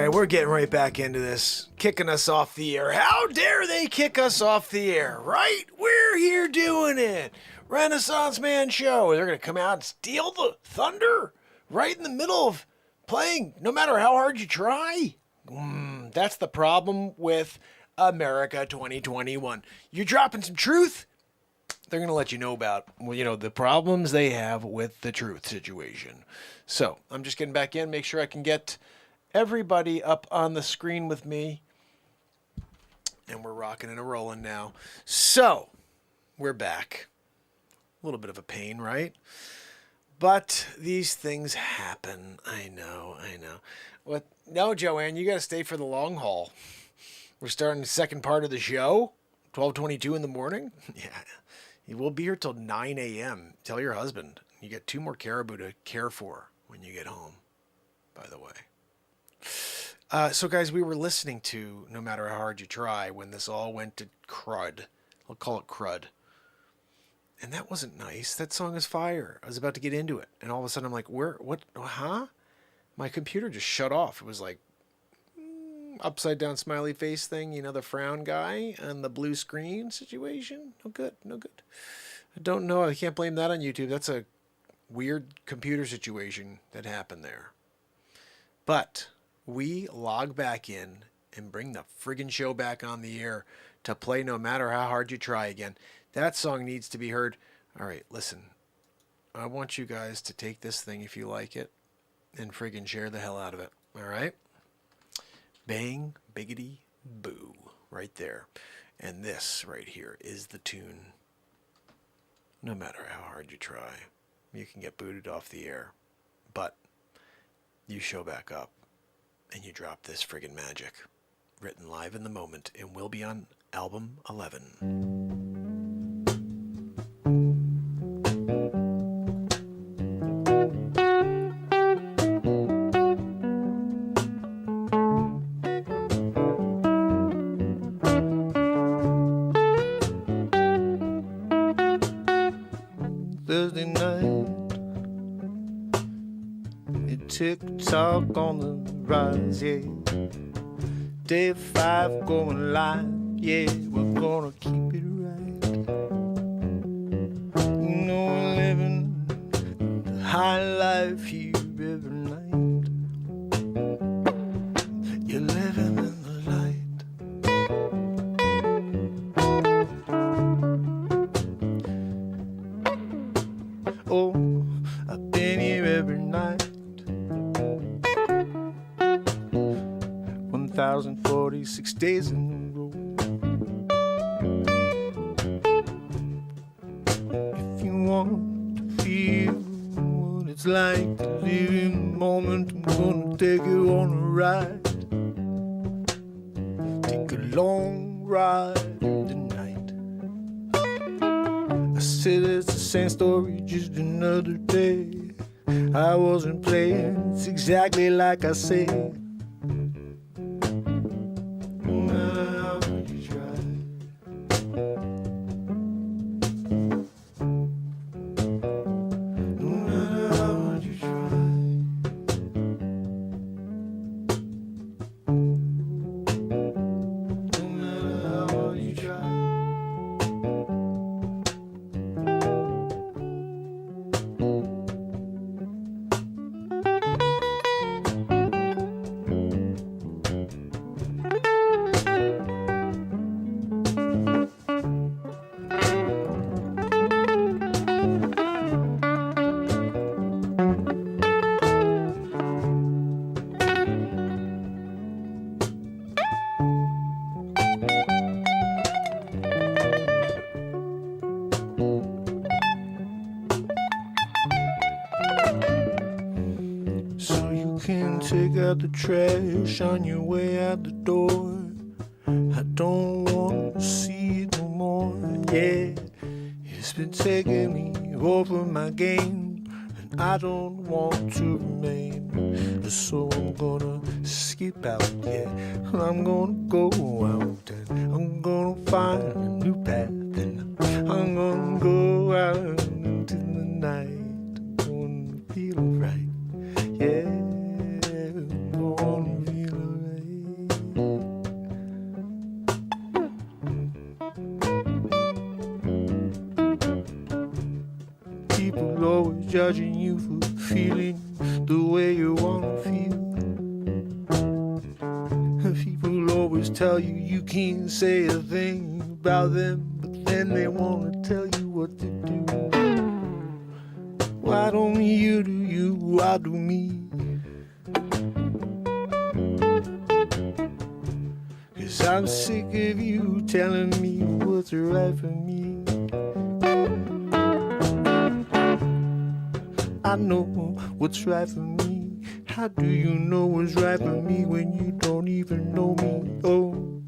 right, we're getting right back into this. Kicking us off the air. How dare they kick us off the air, right? We're here doing it. Renaissance Man Show. They're going to come out and steal the thunder right in the middle of playing, no matter how hard you try. That's the problem with America 2021. You're dropping some truth, they're going to let you know about, the problems they have with the truth situation. So I'm just getting back in, make sure I can get everybody up on the screen with me. And we're rocking and rolling now. So we're back. A little bit of a pain, right? But these things happen. I know. What? No, Joanne, you got to stay for the long haul. We're starting the second part of the show, 12:22 in the morning. Yeah, we'll be here till 9 a.m. Tell your husband. You get 2 more caribou to care for when you get home, by the way. So, guys, we were listening to No Matter How Hard You Try when this all went to crud. I'll call it crud. And that wasn't nice. That song is fire. I was about to get into it. And all of a sudden I'm like, what, huh? My computer just shut off. It was like upside down smiley face thing, the frown guy and the blue screen situation. No good. I don't know. I can't blame that on YouTube. That's a weird computer situation that happened there. But we log back in and bring the friggin' show back on the air to play No Matter How Hard You Try again. That song needs to be heard. All right, listen. I want you guys to take this thing if you like it and friggin' share the hell out of it. All right? Bang, biggity, boo. Right there. And this right here is the tune. No matter how hard you try, you can get booted off the air. But you show back up and you drop this friggin' magic. Written live in the moment and will be on album 11. Thursday night, TikTok on the rise, yeah. Day 5 going live, yeah. We're gonna keep it right. We're living the high life here every night. You're living in the light. Oh, I've been here every night. 1,046 days in a row. If you want to feel what it's like to live in the moment, I'm gonna take you on a ride. Take a long ride through the night. I said it's the same story, just another day. I wasn't playing, it's exactly like I said. No matter how hard you try. No matter how hard you try. No matter how hard you try. So you can take out the trash on your way out the door. I don't want to see it no more. Yeah, it's been taking me over my game, and I don't want to remain. So I'm gonna skip out, yeah. I'm gonna go out and I'm gonna find a new path, and I'm gonna go out into the night. I'm gonna feel right, yeah. I'm gonna feel right. People always judging you for feeling the way you wanna feel. People always tell you you can't say a thing about them, but then they wanna tell you what to do. Why don't you do you, why do me? 'Cause I'm sick of you telling me what's right for me. I know what's right for me. How do you know what's right for me when you don't even know me? Oh,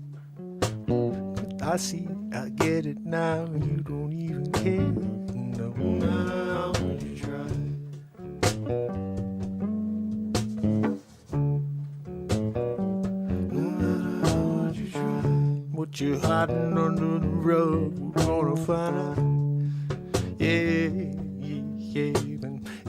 I see, I get it now. You don't even care. No matter how much you try. No matter how much you try. What you're hiding under the rug, we're gonna find out. Yeah, yeah, yeah.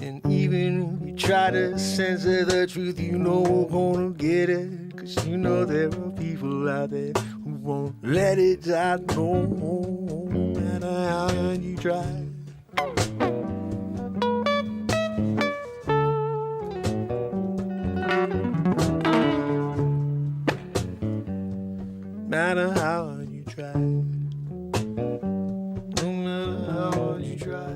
And even if you try to censor the truth, you know we're gonna get it. 'Cause you know there are people out there who won't let it die. No matter how hard you try. Matter how hard you try. No matter how hard you try.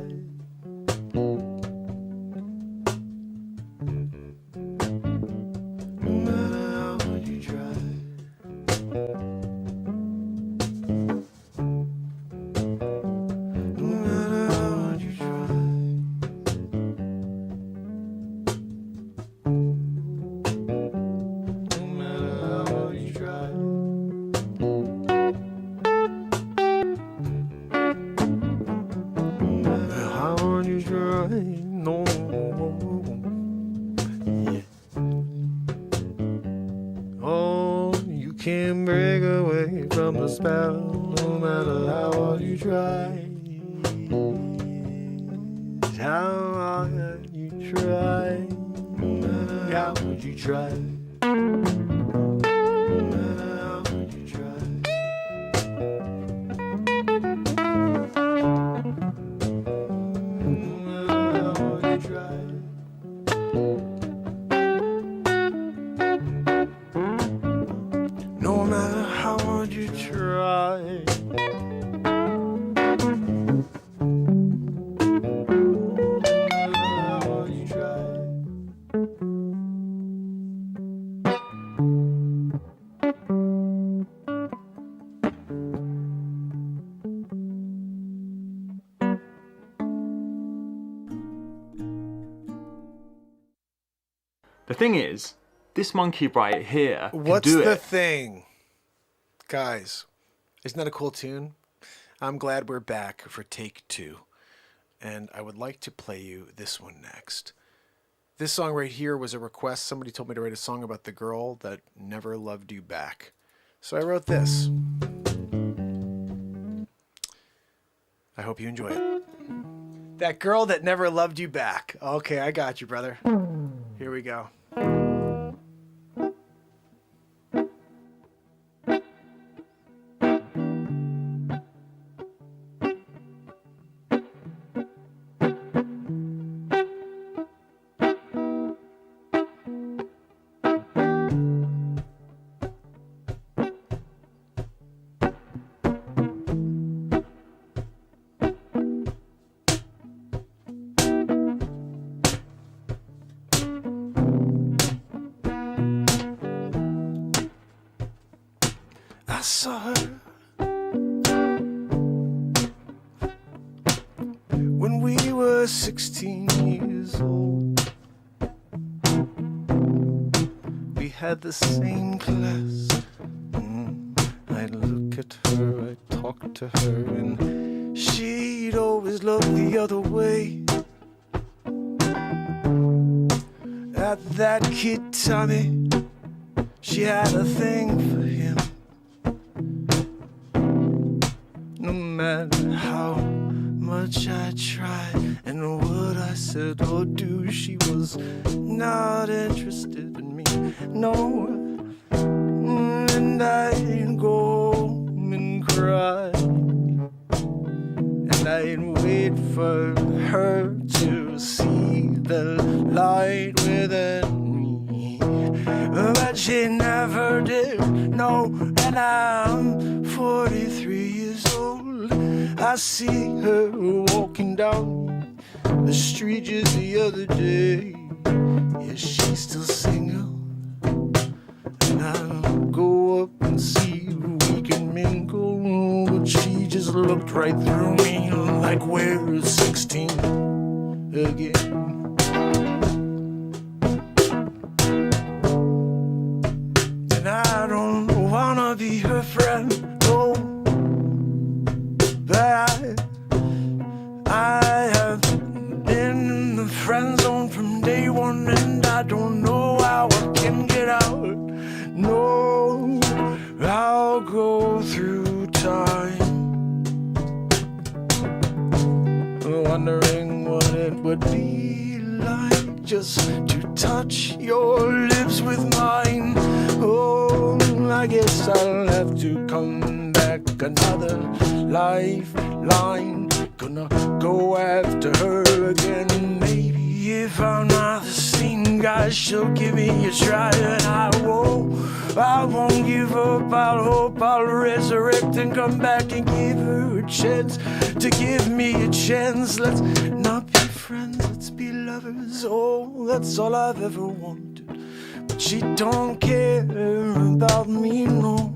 Can't break away from the spell, no matter how hard you try. How hard you try, no matter how hard you try. No matter how hard you try. No matter how hard you try. No matter how hard you try. The thing is, this monkey right here can What's do the it. thing? Guys, isn't that a cool tune? I'm glad we're back for take 2. And I would like to play you this one next. This song right here was a request. Somebody told me to write a song about the girl that never loved you back. So I wrote this. I hope you enjoy it. That girl that never loved you back. Okay, I got you, brother. Here we go. I saw her when we were 16 years old. We had the same class. I'd look at her, I'd talk to her, and she'd always look the other way at that kid Tommy. She had a thing for him. No matter how much I tried and what I said or do, she was not interested in me. No, and I'd go home and cry. And and I'd wait for her to see the light within me. But she never did, no, and I'm 43 years old. I see her walking down the street just the other day. Yeah, she's still single, and I'll go up and see if we can mingle. But she just looked right through me like we're 16 again. And I don't wanna be her friend, no, but I have been in the friend zone from day one, and I don't know how I can get out. No, I'll go through time, wondering what it would be like just to touch your lips with mine. Oh, I guess I'll have to come back another lifeline. Gonna go after her again. Maybe if I'm not the same guy, she'll give me a try, and I won't give up. I'll hope I'll resurrect and come back and give her a chance to give me a chance. Let's not be friends, let's be lovers. Oh, that's all I've ever wanted. But she don't care about me, no.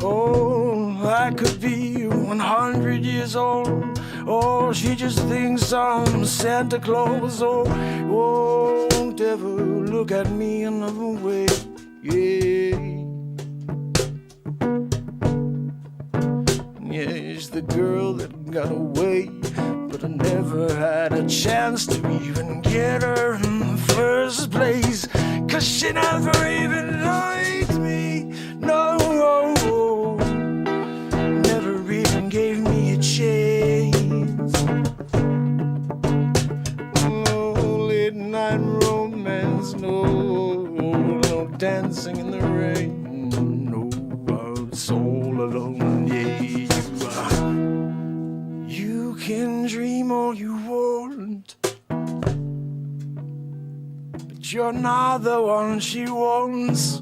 Oh, I could be 100 years old. Oh, she just thinks I'm Santa Claus. Oh, won't ever look at me another way. Yeah. Yeah, she's the girl that got away, but I never had a chance to even get her in the first place. 'Cause she never even liked me. No, never even gave me a chance. Oh, late night romance, no dancing in the rain. No, I was all alone, yeah. You can dream all you want, but you're not the one she wants.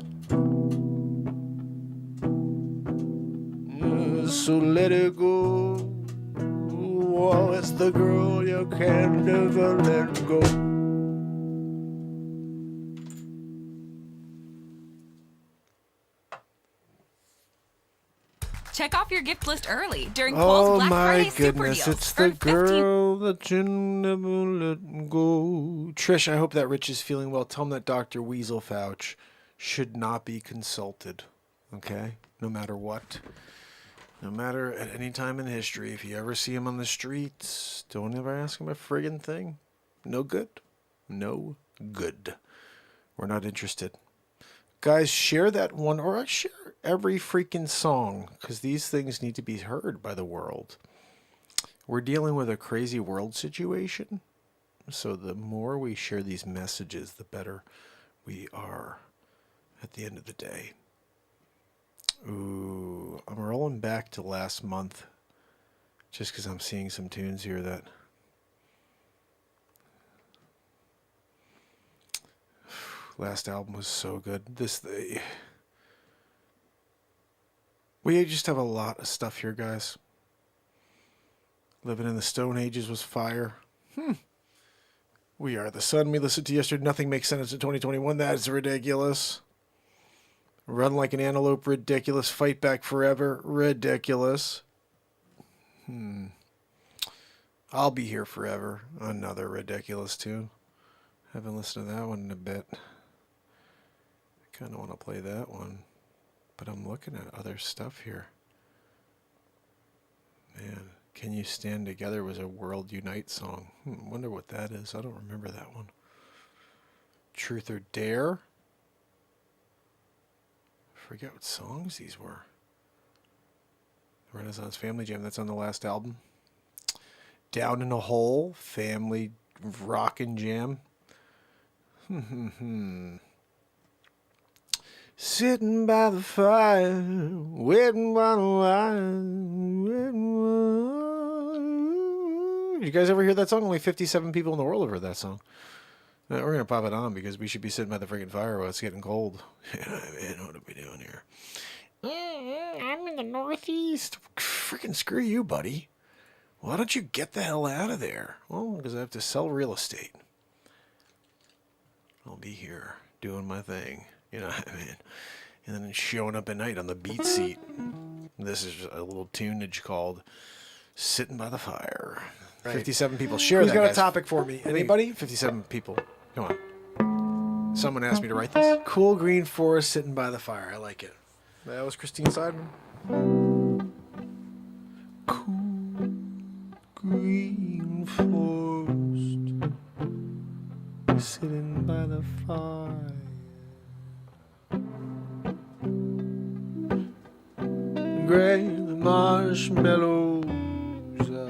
So let it go. Oh, it's the girl you can't ever let go. Check off your gift list early during Kohl's Black Friday Super Deals. It's the girl that you never let go. Trish, I hope that Rich is feeling well. Tell him that Dr. Weasel Fauch should not be consulted, okay? No matter what. No matter at any time in history, if you ever see him on the streets, don't ever ask him a friggin' thing. No good. No good. We're not interested. Guys, share that one, or share every freaking song, because these things need to be heard by the world. We're dealing with a crazy world situation, so the more we share these messages, the better we are at the end of the day. Ooh, I'm rolling back to last month, just because I'm seeing some tunes here that... Last album was so good. We just have a lot of stuff here, guys. Living in the Stone Ages was fire. We Are the Sun we listened to yesterday. Nothing Makes Sense in 2021. That is ridiculous. Run Like an Antelope, ridiculous. Fight Back Forever, ridiculous. I'll Be Here Forever, another ridiculous tune. Haven't listened to that one in a bit. I kind of want to play that one, but I'm looking at other stuff here. Man, Can You Stand Together was a World Unite song. Wonder what that is. I don't remember that one. Truth or Dare. I forget what songs these were. Renaissance Family Jam, that's on the last album. Down in a Hole, Family Rockin' Jam. Sitting by the fire, waiting by the wire. Did you guys ever hear that song? Only 57 people in the world have heard that song. We're going to pop it on because we should be sitting by the freaking fire while it's getting cold. Yeah, man, what are we doing here? I'm in the Northeast. Freaking screw you, buddy. Why don't you get the hell out of there? Well, because I have to sell real estate. I'll be here doing my thing. You know what I mean? And then showing up at night on the beat seat. This is a little tunage called Sitting by the Fire. Right. 57 people. Share Who's that, got guys. a topic for me? Anybody? 57 people. Come on. Someone asked me to write this. Cool green forest sitting by the fire. I like it. That was Christine Seidman. Cool green forest sitting by the fire. Gray the marshmallows out.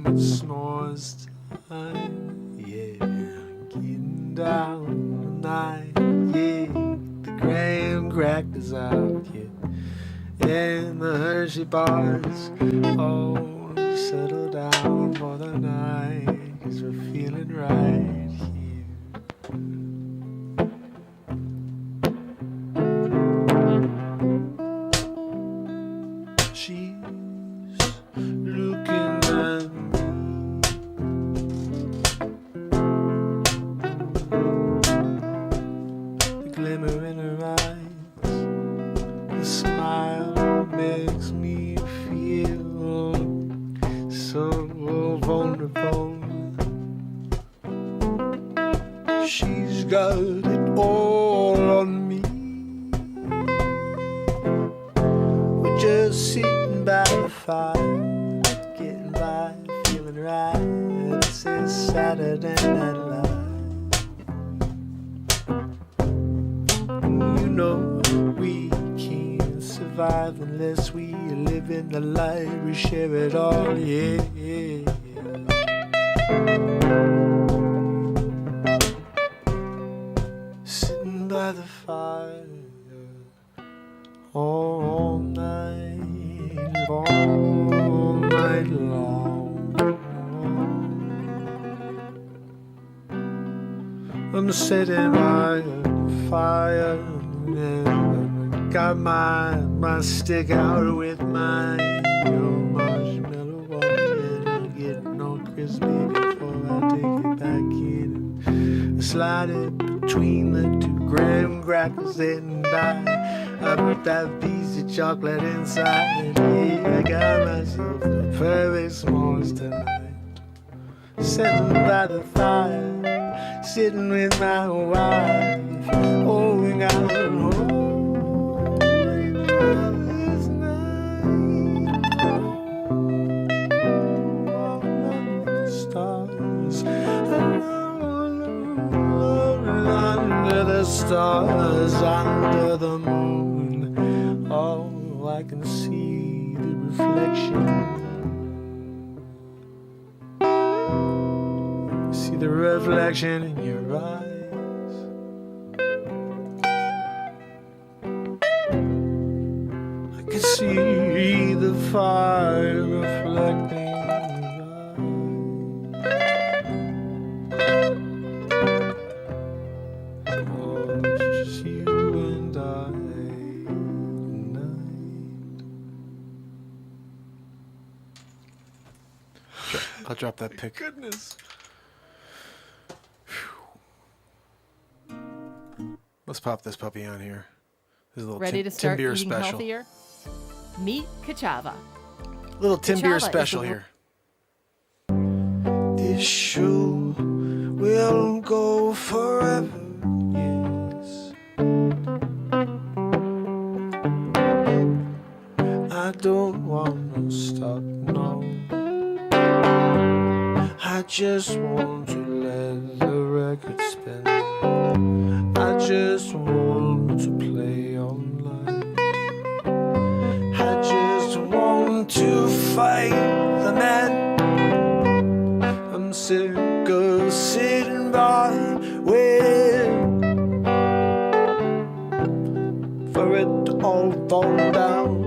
It snores time, yeah, getting down tonight, yeah. The graham crackers out, yeah, and the Hershey bars all settle down for the night, 'cause we're feeling right here. Unless we live in the light, we share it all, yeah, yeah, yeah. Sitting by the fire all night long. I'm sitting by the fire and got my stick out with my marshmallow one, and I'm getting all crispy before I take it back in and slide it between the 2 graham crackers, and I put that piece of chocolate inside. Yeah, I got myself the perfect s'mores tonight. Sitting by the fire, sitting with my wife, holding out home. Stars under the moon, oh, I can see the reflection, see the reflection in your eyes. I can see the fire reflecting. I'll drop that pic. Goodness. Let's pop this puppy on here. This is a little Ready to start Tim Beer eating special. healthier? Meet Kachava. Little Tim Beer Kachava special is a- here. This shoe will go forever. Yes. I don't want to stop, no. I just want to let the record spin. I just want to play all night. I just want to fight the man. I'm sick of sitting by waiting. for it to all fall down.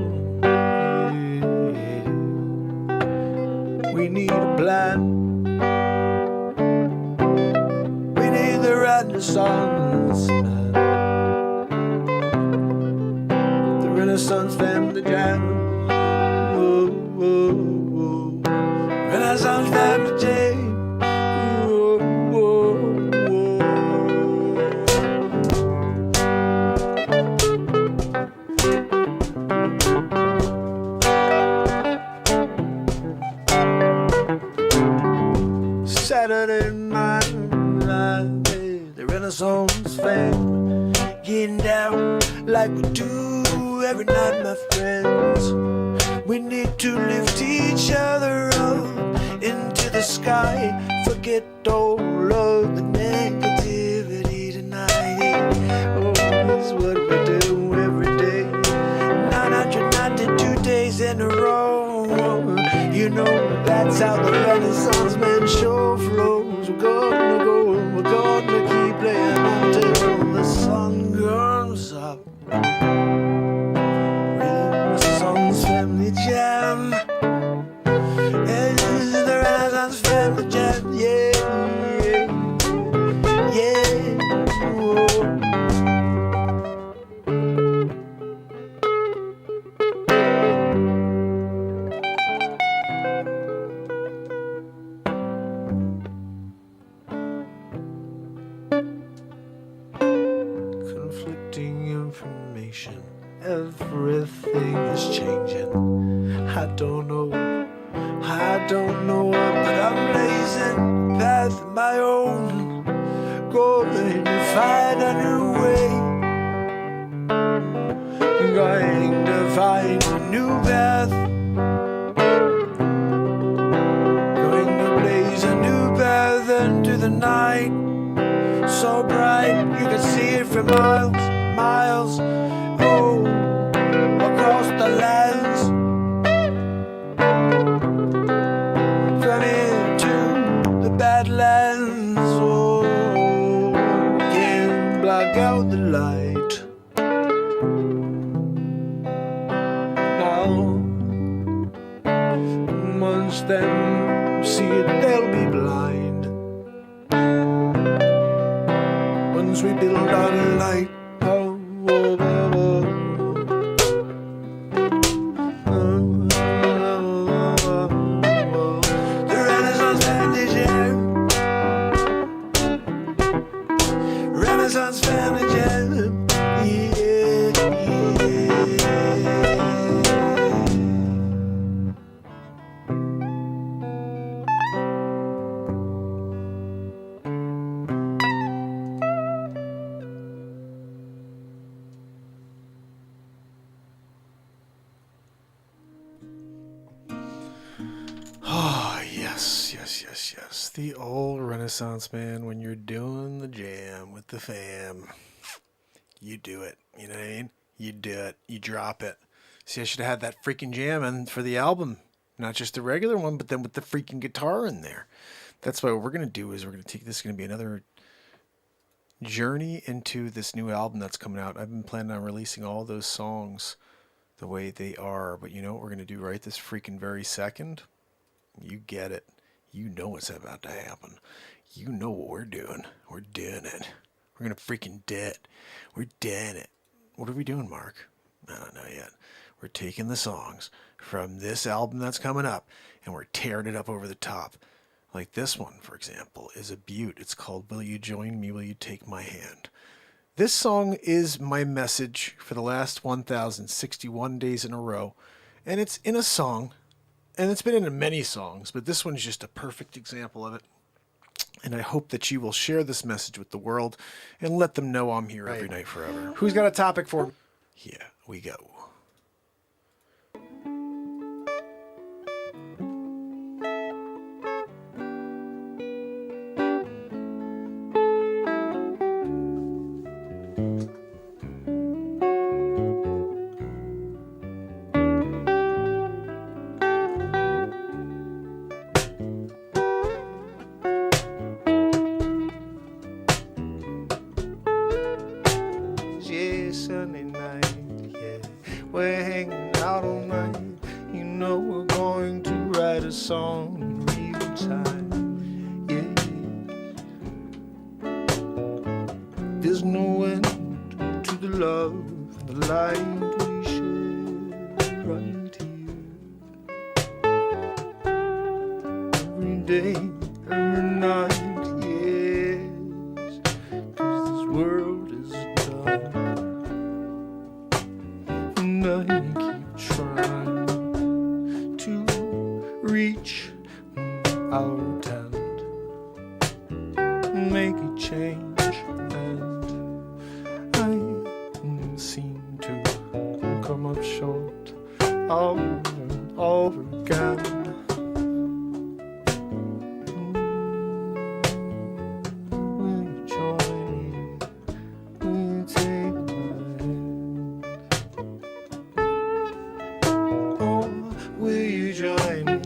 We need a plan. We need the Renaissance man. The Renaissance family jam. Whoa, whoa, whoa. Renaissance family jam. Whoa, whoa, whoa. Saturday night, the Renaissance fam, getting down like we do every night, my friends. We need to lift each other up into the sky. Forget all of the negativity tonight. Oh, this is what we do every day. 992 days in a row. You know that's how the Renaissance man show flows. We're gonna keep playing until the sun comes up. Renaissance family jam. It's the Renaissance family jam. Yeah, yeah, yeah. Whoa. Conflicting information, everything is changing. I don't know what, but I'm blazing a path of my own, going to find a new way, going to find a new path, going to blaze a new path into the night. So bright, you can see it for miles, miles, oh, across the lands. From here to the Badlands, oh, can't block out the light. Now, once them see it, they'll be blind. Once we build our light, oh, oh, oh, oh. The Renaissance family jam. Renaissance family jam. Yeah, yes. The old Renaissance man, when you're doing the jam with the fam, you do it. You know what I mean? You do it. You drop it. See, I should have had that freaking jam in for the album. Not just the regular one, but then with the freaking guitar in there. That's what we're going to do is we're going to take this. Is going to be another journey into this new album that's coming out. I've been planning on releasing all those songs the way they are. But you know what we're going to do right this freaking very second? You get it. You know what's about to happen. You know what we're doing. We're doing it. We're going to freaking do it. We're doing it. What are we doing, Mark? I don't know yet. We're taking the songs from this album that's coming up and we're tearing it up over the top. Like this one, for example, is a beaut. It's called Will You Join Me? Will You Take My Hand? This song is my message for the last 1,061 days in a row. And it's in a song. And it's been in many songs, but this one's just a perfect example of it. And I hope that you will share this message with the world and let them know I'm here every night forever. Who's got a topic for me? Here we go. Sunny night, yeah. We're hanging out all night. You know we're going to write a song in real time, yeah. There's no end to the love and the light we share right here. Every day, every night, yes, 'cause this world is done. And I keep trying to reach out and make a change, and I seem to come up short over and over again. Will you join me? Will you take my hand? Oh, will you join me?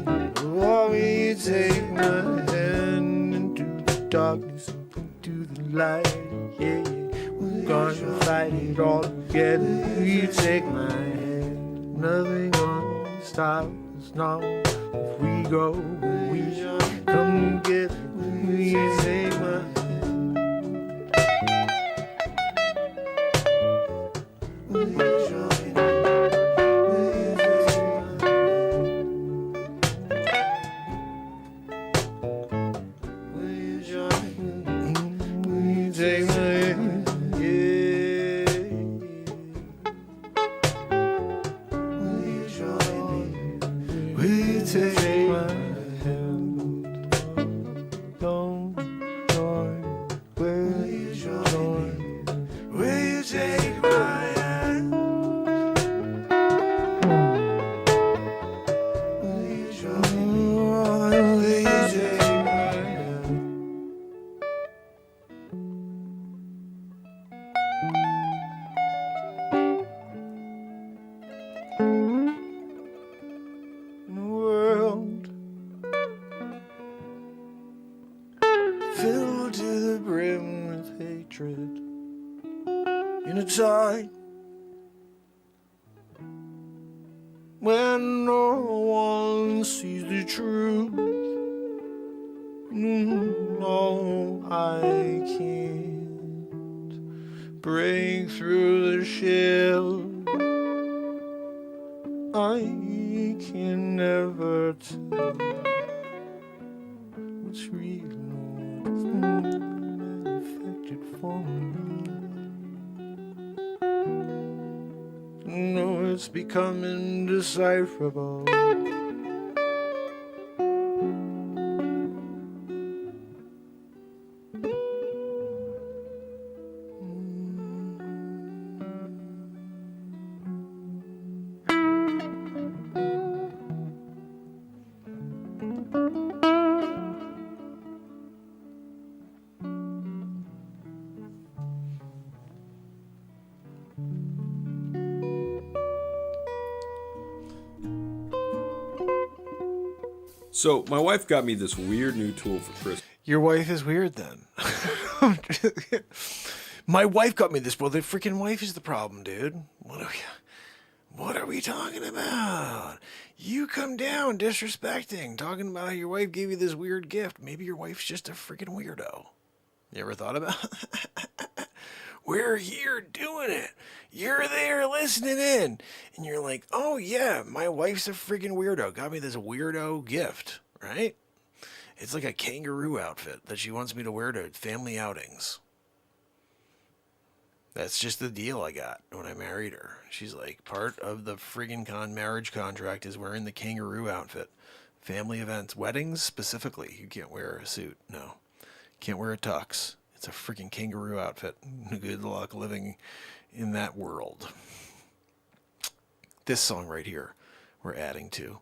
Or will you take my hand into the darkness, into the light? Yeah, yeah. We're gonna fight it all together. Will you take my hand? Nothing gonna stop us now. If we go, we come together. Will you take my hand? Will you join me? Will you take my hand? Will you join me? Will you take my hand? Yeah. Will you join me? Will you take my hand? Don't join. Will you join? Will you take my hand? Will you join me? Will you take my hand? In a world filled to the brim with hatred, in a time when no one sees the truth. No, I can't break through the shell. I can never tell what's real or what's manufactured for me. No, it's become indecipherable. So my wife got me this weird new tool for Christmas. Your wife is weird then. My wife got me this. Well, the freaking wife is the problem, dude. What are we talking about? You come down disrespecting, talking about how your wife gave you this weird gift. Maybe your wife's just a freaking weirdo. You ever thought about it? We're here doing it. You're there listening in. And you're like, oh yeah, my wife's a freaking weirdo. Got me this weirdo gift, right? It's like a kangaroo outfit that she wants me to wear to family outings. That's just the deal I got when I married her. She's like, part of the friggin' marriage contract is wearing the kangaroo outfit. Family events, weddings specifically, you can't wear a suit. No, can't wear a tux. It's a freaking kangaroo outfit. Good luck living in that world. This song right here, we're adding to.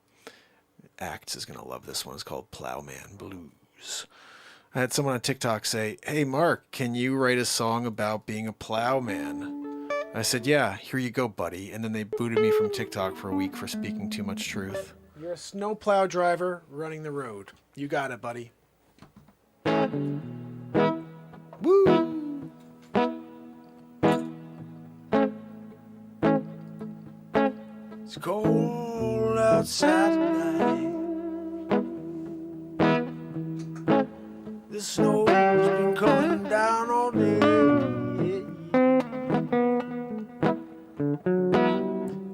Acts is going to love this one. It's called Plowman Blues. I had someone on TikTok say, hey, Mark, can you write a song about being a plowman? I said, yeah, here you go, buddy. And then they booted me from TikTok for a week for speaking too much truth. You're a snowplow driver running the road. You got it, buddy. Woo! It's cold outside tonight. The snow's been coming down all day.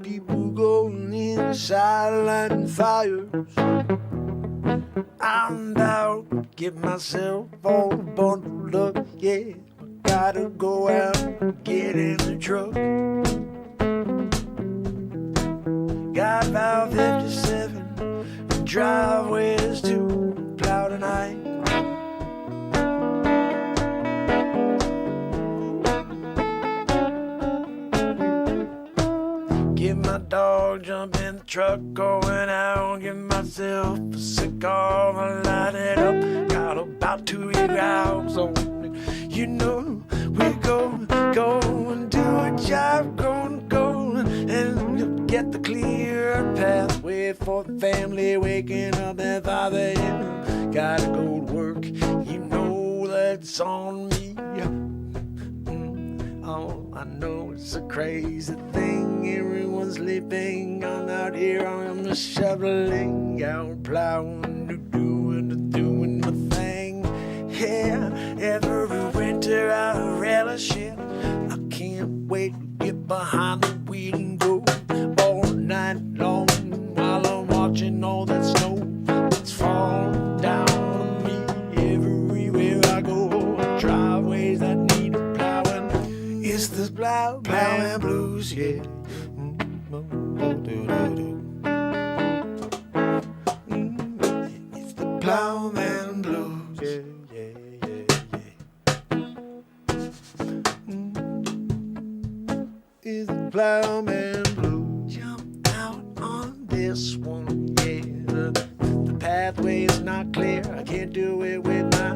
People going inside lighting fires. I'm out, get myself all bundled up, yeah. Gotta go out, get in the truck. Got about 57 driveways to plow tonight. Get my dog, jump in the truck, going out, give myself a cigar, light it up. Got about 2 hours on it. You know, we go and do a job, go and get the clear pathway for the family waking up at 5 a.m. Gotta go to work, you know that's on me. Oh, I know it's a crazy thing. Everyone's sleeping. I'm out here, I'm shoveling, out plowing, doing the thing. Yeah, every winter I relish it. I can't wait to get behind the wheel and go all night long while I'm watching all that snow that's falling down on me everywhere I go. Driveways that need a plowing. It's the plowman blues, yeah. It's the plowman blues, yeah. It's the plowman blues. Jump out on this one, yeah. The pathway is not clear. I can't do it with my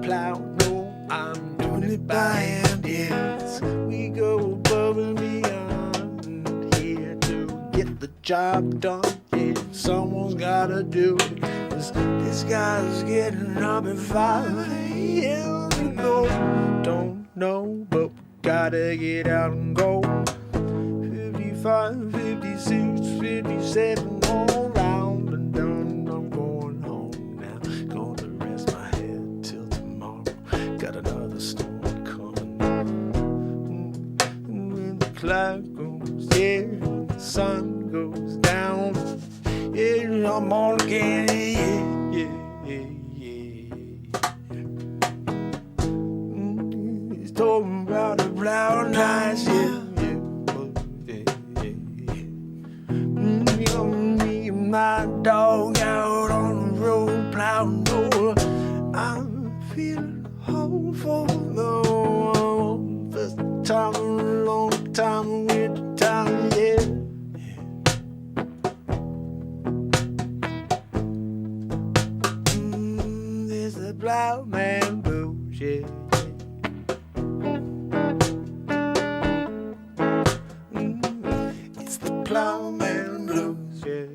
plow. No, I'm doing it by hand, yes. We go above and beyond here to get the job done. Yeah, someone's gotta do it. This guy's getting up at 5 a.m. No, don't know, but we gotta get out and go. 55, 56, 57, all round and done. I'm going home now. Gonna rest my head till tomorrow. Got another storm coming. When the cloud goes, yeah, the sun goes down. Yeah, I'm on again, yeah. He's talking about the brown nights, yeah. Me and my dog out on the road plowing. No, I'm feeling hopeful. No, first time in a long time, winter time, yeah. There's the plowman blues, yeah. It's the plowman blues, yeah.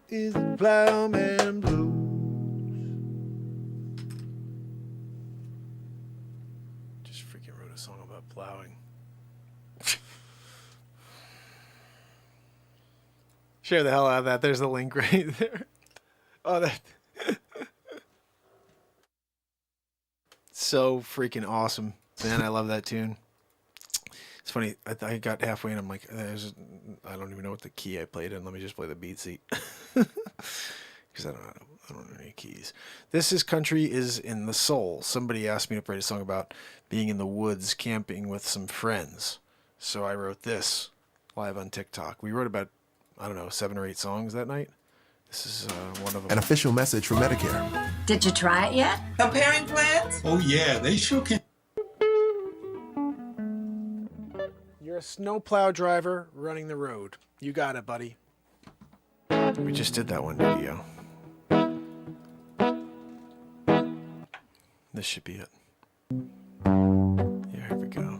It's the plowman blues. Just freaking wrote a song about plowing. Share the hell out of that. There's the link right there. Oh, that. So freaking awesome. Man, I love that tune. It's funny. I got halfway and I'm like, I don't even know what the key I played in. Let me just play the beat seat. Because I don't know any keys. This is Country is in the Soul. Somebody asked me to write a song about being in the woods camping with some friends. So I wrote this live on TikTok. We wrote about, 7 or 8 songs that night. This is one of them. An official message from Medicare. Did you try it yet? Comparing plans? Oh yeah, they sure can. You're a snowplow driver running the road. You got it, buddy. We just did that one video. This should be it. Yeah, here we go.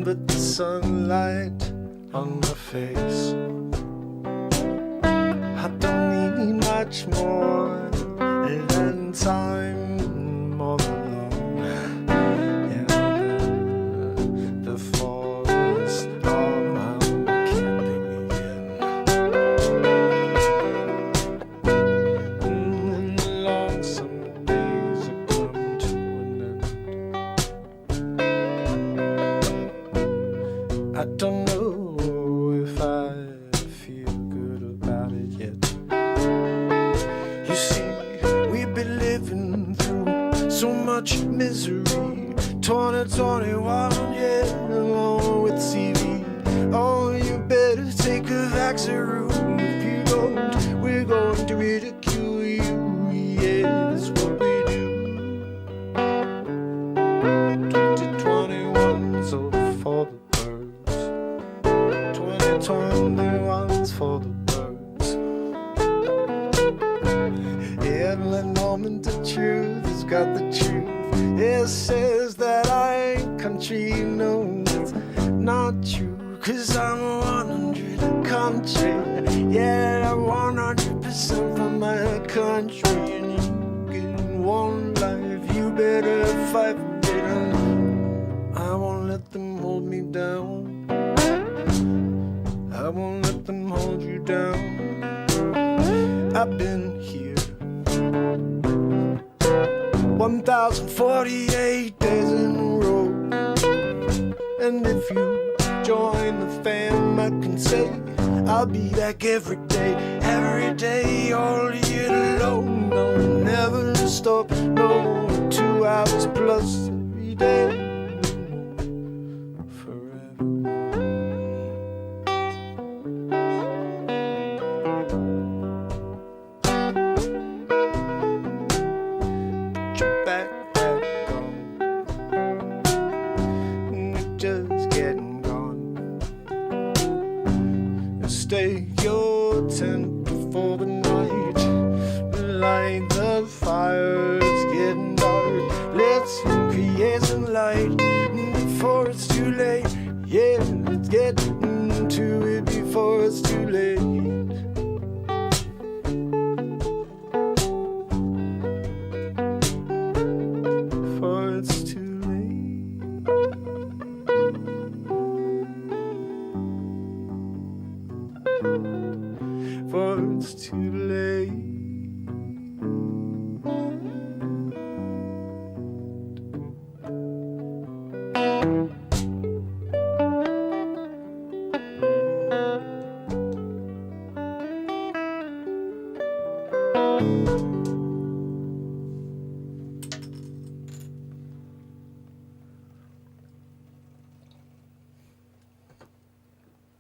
nothing but the sunlight on my face. I don't need much more than time all alone. And the forest I'm camping in. And the lonesome days have come to an end. I don't know if I feel good about it yet. You see, we've been living through so much misery. 2021, yeah, along with CV. Oh, you better take a vaccine. If you don't, we're going to ridicule you. Yeah, that's what we do. 2021's over for the birds. 2021's for the birds. Evelyn Norman, the truth has got the truth. It says that I ain't country, no, it's not true. Cause I'm 100 country. Yeah, I'm 100% from my country. And you get one life, you better fight for it. And I won't let them hold me down. I won't let them hold you down. I've been here 1,048 days in a row. And if you join the fam, I can say I'll be back every day, all year long. I'll never stop, no, 2 hours plus every day. Stake your tent before the night. Light the fire, it's getting dark. Let's create some light before it's too late. Yeah, let's get into it before it's too late. Before it's too before it's too late.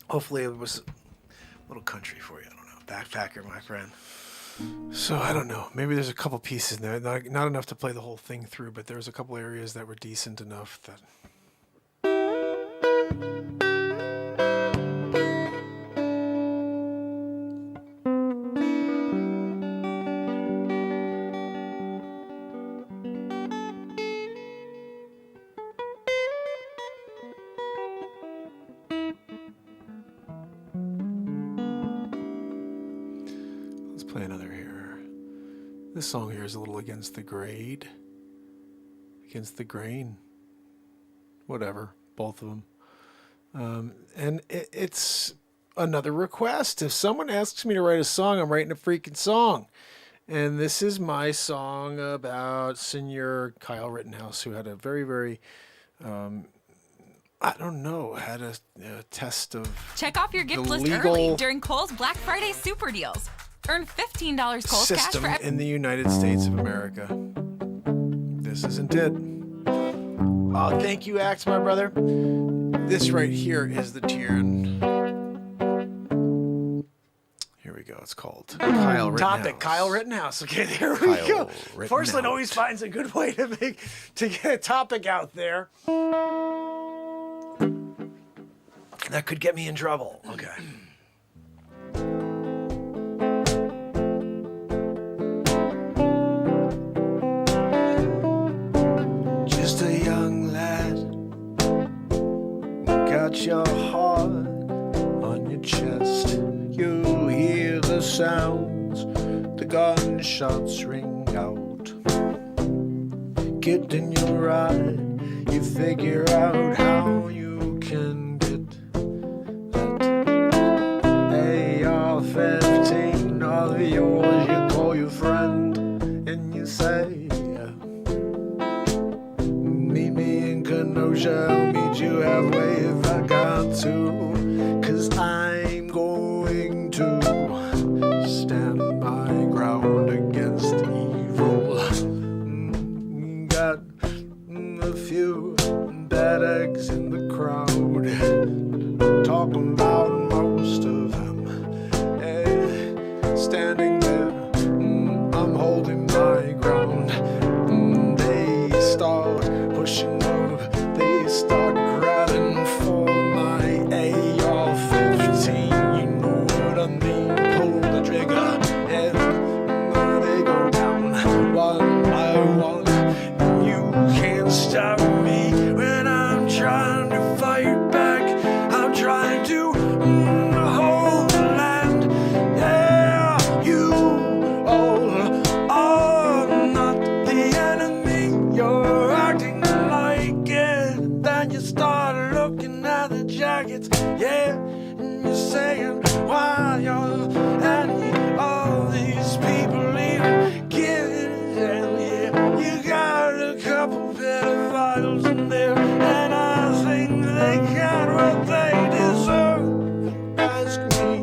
Hopefully it was little country for you. I don't know. Backpacker, my friend. So I don't know. Maybe there's a couple pieces in there. Not enough to play the whole thing through, but there's a couple areas that were decent enough that. Play another here. This song here is a little against the grade. Against the grain. Whatever. Both of them. And it's another request. If someone asks me to write a song, I'm writing a freaking song. And this is my song about Senior Kyle Rittenhouse, who had a very, very, I don't know, had a test of Check off your gift list early during Kohl's Black Friday super deals. Earn $15 Kohl's cash system for in the United States of America. This isn't it. Oh, thank you, Axe, my brother. This right here is the tune. Here we go. It's called Kyle Rittenhouse. Topic, Kyle Rittenhouse. Okay, there we go. Porcelain always finds a good way to get a topic out there. That could get me in trouble. Okay. Just a young lad got your heart on your chest. You hear the sounds, the gunshots ring out. Get in your ride, you figure out how you can get that AR-15 of yours. You call your friend and you say, meet me in Kenosha, I'll meet you halfway if I got to. 'Cause I'm going to stand my ground against evil. Got a few bad eggs in the crowd, talking about most of them. Standing there, I'm holding my ground. They start pushing up, they start grabbing for my AR-15. You know what I mean? Pull the trigger and they go down one by one. You can't stop me when I'm trying to fight back. I'm trying to hold the land. Yeah, you all are not the enemy. You're acting like it. Then you start looking at the jackets. Yeah, and you're saying why you're any of these people even kidding. And yeah, you got a couple pedophiles in there, and I think they got what they deserve. Ask me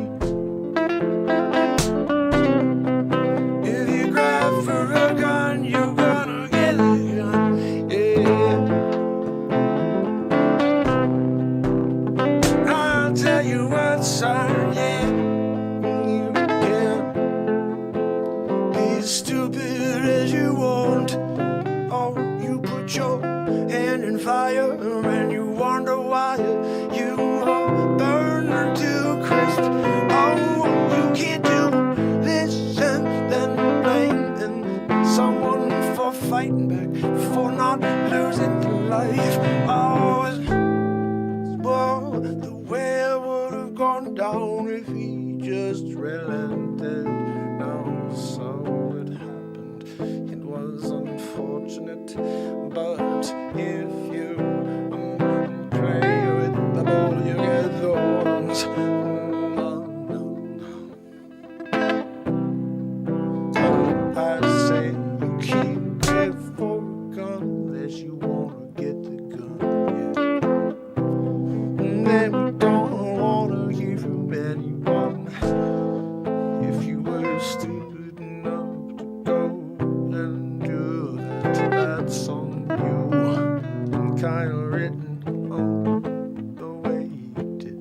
if you grab for a gun, you're gonna get a gun. Yeah, I'll tell you what, son. Yeah, you can be as stupid as you want. Oh, you put your hand in fire and you wonder why you burn to crisp. Oh, you can't do this and then blame someone for fighting back, for not losing their life. Oh, well, the way it would have gone down if he just relented. No, so it happened. It was unfortunate, but if you play with the ball, you get thorns. So I say you keep it for a gun unless you wanna get the gun. Yeah. And then we don't wanna hear from anyone. If you were stupid enough to go and do that, that's on you. And kind of written on the way you did.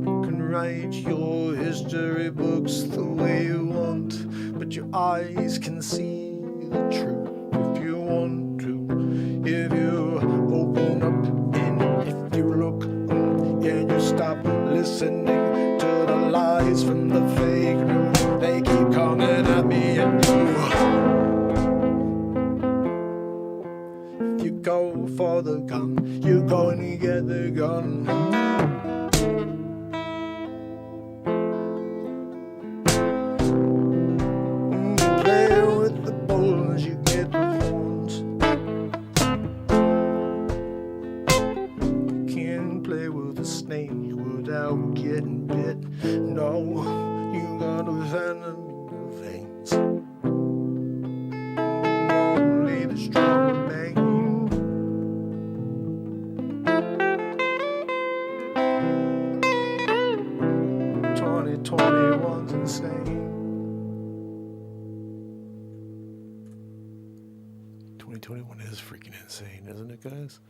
You can write your history books the way you want, but your eyes can see the truth if you want to. If you open up and if you look and you stop listening to the lies from the fake news, they keep coming at me and you. If you go for the gun, you're going to get the gun. You play with the bulls, you get the horns. You can't play with a snake without getting bit. No, you got a venom in your veins. Only the strong remain. 2021's insane. 2021 is freaking insane, isn't it, guys?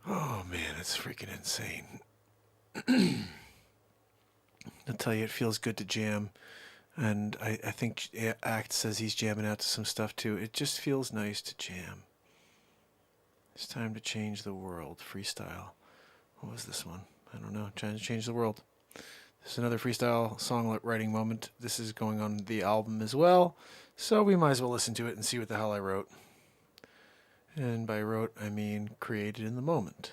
Oh man, it's freaking insane. I'll tell you, it feels good to jam. And I think Act says he's jamming out to some stuff too. It just feels nice to jam. It's time to change the world. Freestyle. What was this one? I don't know. Trying to change the world. This is another freestyle song writing moment. This is going on the album as well. So we might as well listen to it and see what the hell I wrote. And by wrote, I mean created in the moment.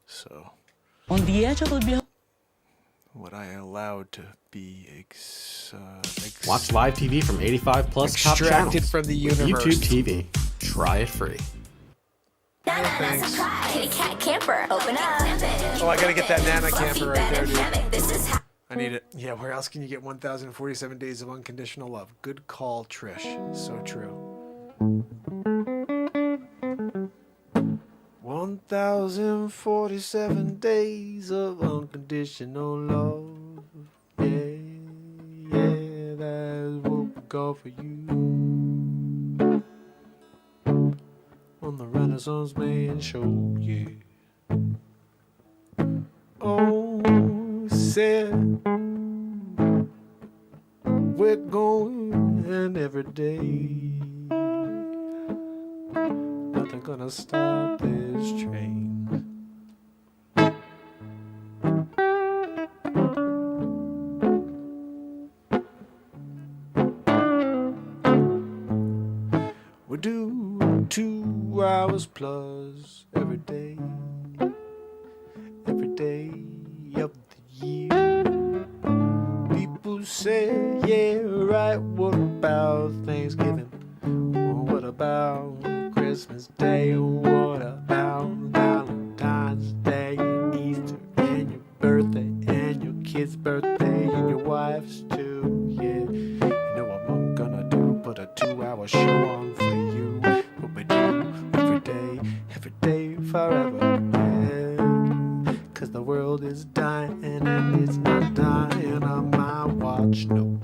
So, On the edge of a what I allowed to be Watch live TV from 85 plus top extracted channels. from the with universe. YouTube TV. Try it free. Kitty cat camper, open up. Oh, I gotta get that Nana camper right there, dude. I need it. Yeah, where else can you get 1,047 days of unconditional love? Good call, Trish. So true. 1,047 days of unconditional love. Yeah, yeah, that's what we got for you. On the Renaissance Man Show, yeah. Oh, said we're going every day. Nothing gonna stop this train. We do 2 hours plus every day of the year. People say, yeah, right, what about Thanksgiving? Or what about Christmas Day? Or what about Valentine's Day and Easter and your birthday and your kid's birthday and your wife's too? Yeah, you know what I'm gonna do, put a 2-hour show on for you. What we do every day, forever. Yeah. 'Cause the world is dying and it's not dying on my watch, no.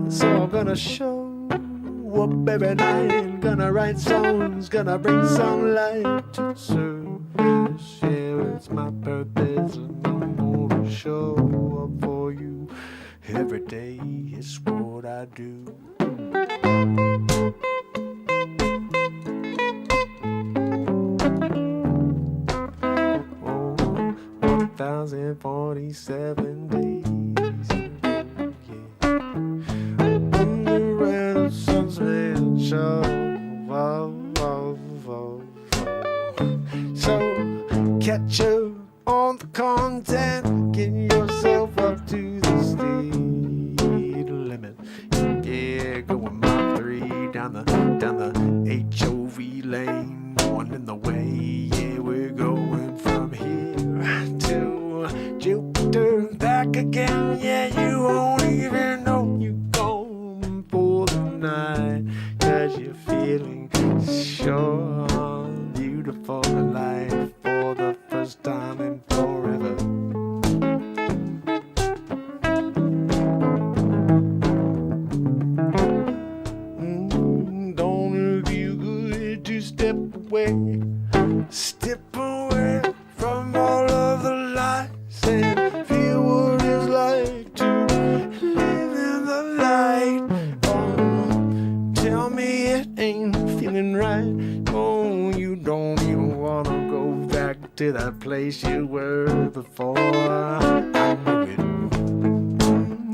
So I'm gonna show up every night, gonna write songs, gonna bring some light to the surface. Yeah, it's my purpose and I'm gonna show up for you every day. It's what I do. Oh, 1,047 days. So catch up on the content, get yourself up to the speed limit. Yeah, going Mach 3 down the HOV lane, one in the way. Yeah, we're going from here to Jupiter, back again. Yeah, you won't even know you're going for the night, 'cause you're feeling sure beautiful life for the first time in forever. Don't it feel good to step away from all of the lights and feel what it's like to live in the light? Oh, tell me it ain't feeling right. Oh, you don't even wanna go back to that place you were before. I know it.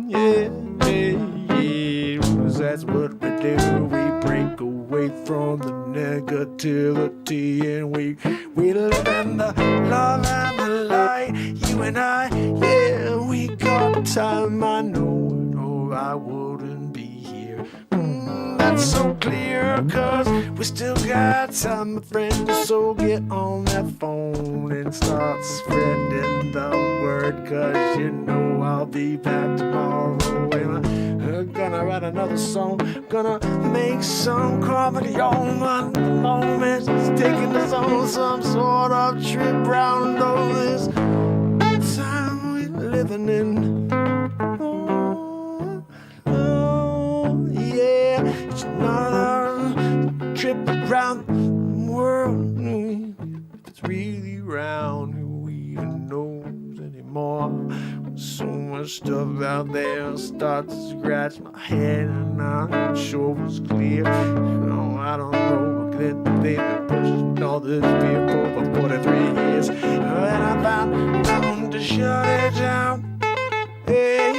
Yeah, yeah, yeah. 'Cause that's what we do. We break away from the negativity and we live in the love and the light. You and I, yeah, we got time. I know it, or I wouldn't be here. That's so clear, 'cause we still got time, my friend. So get on that phone and start spreading the word, 'cause you know I'll be back tomorrow. And I'm gonna write another song, gonna make some comedy on the moment. It's taking us on some sort of trip round all this time we're living in. Yeah, it's another trip around the world. If it's really round, who even knows anymore? So much stuff out there starts to scratch my head, and I'm not sure what's clear. No, I don't know. They've been pushing all this fear for 43 years, and I found time to shut it down. Hey,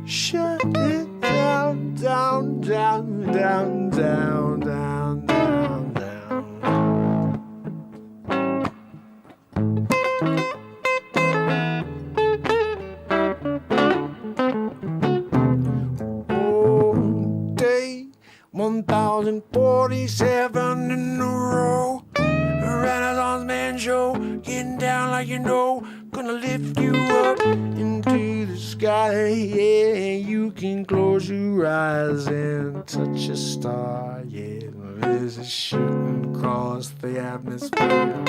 shut it down, down, down, down, down, down, down, down. Oh, day 1047 in a row. Renaissance Man Show, getting down like you know. Gonna lift you up into the sky. Yeah, you can close your eyes and touch a star. Yeah, there's a shooting across the atmosphere.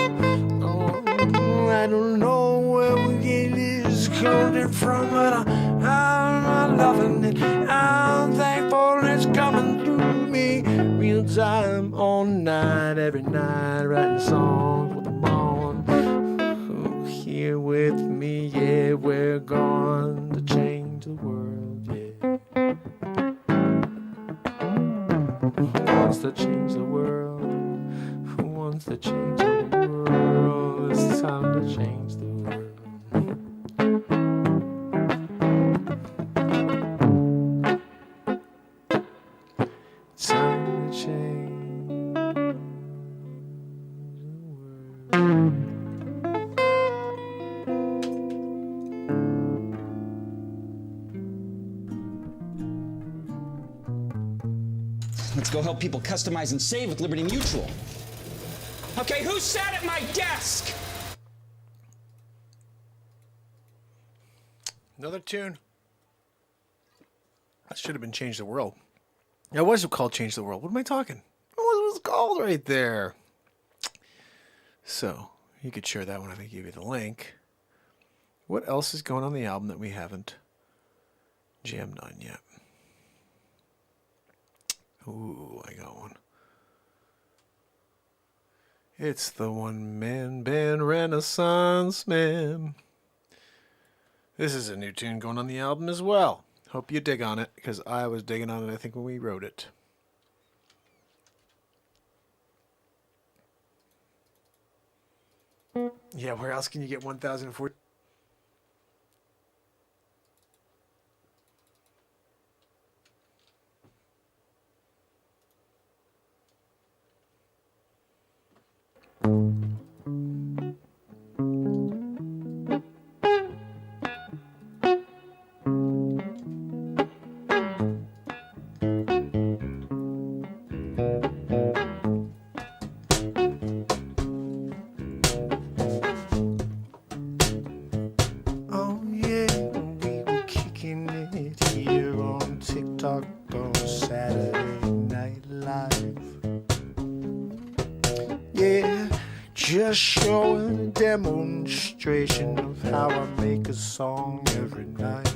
Oh, I don't know where we get this coming from, but I'm loving it. I'm thankful it's coming through me. Real time, all night, every night, writing songs with them on. Oh, here with me, yeah, we're going to change the world, yeah. Who wants to change the world? Who wants to change the world? It's time to change the world. Time to change the world. Let's go help people customize and save with Liberty Mutual. Okay, who sat at my desk? Another tune. That should have been Change the World. It was called Change the World. What am I talking? What was it called right there? So, you could share that one if I give you the link. What else is going on the album that we haven't jammed on yet? Ooh, I got one. It's the one-man band Renaissance Man. This is a new tune going on the album as well. Hope you dig on it, because I was digging on it, I think, when we wrote it. Yeah, where else can you get 1,004? Oh yeah, we were kicking it here on TikTok on Saturday Night Live. Yeah, just showing a demonstration of how I make a song every night.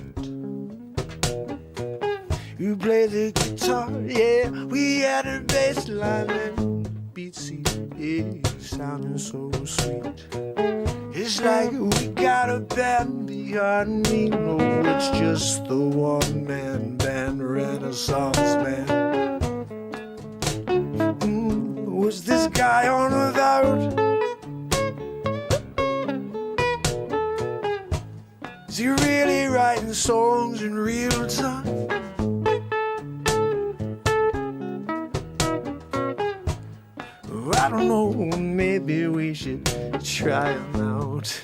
You play the guitar, yeah, we had a bass line and the beats, yeah, sounding so sweet. It's like we got a band behind me. No, it's just the one-man band, Renaissance Man. Was this guy on without? Is he really writing songs in real time? I don't know, maybe we should try him out.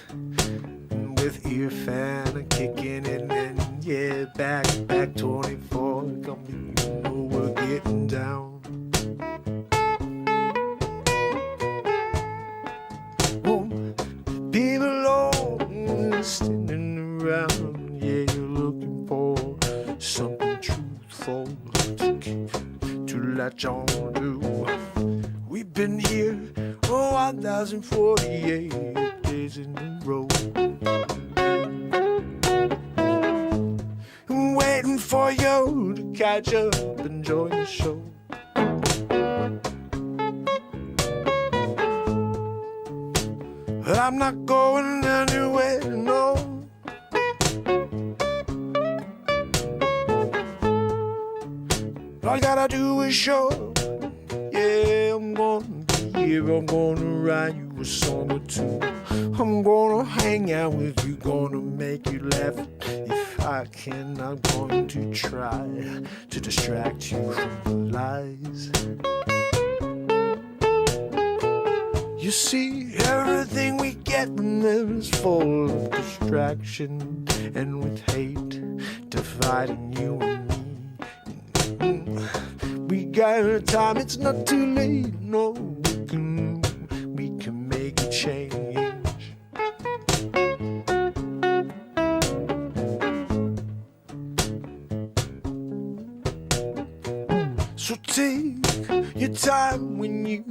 With ear fan kicking it and yeah, back 24. Come, you know we're getting down. Oh, people all standing around. Yeah, you're looking for something truthful to latch on to. We've been here 1,048 days in a row. Waiting for you to catch up and join the show. I'm not going anywhere, no. All I gotta do is show up. Yeah, I'm gonna be here, I'm gonna write you a song or two. I'm gonna hang out with you, gonna make you laugh. If I cannot going to try to distract you from the lies. You see, everything we get from them is full of distraction, and with hate dividing you and me. We got time, it's not too late. No, we can make a change. So take your time when you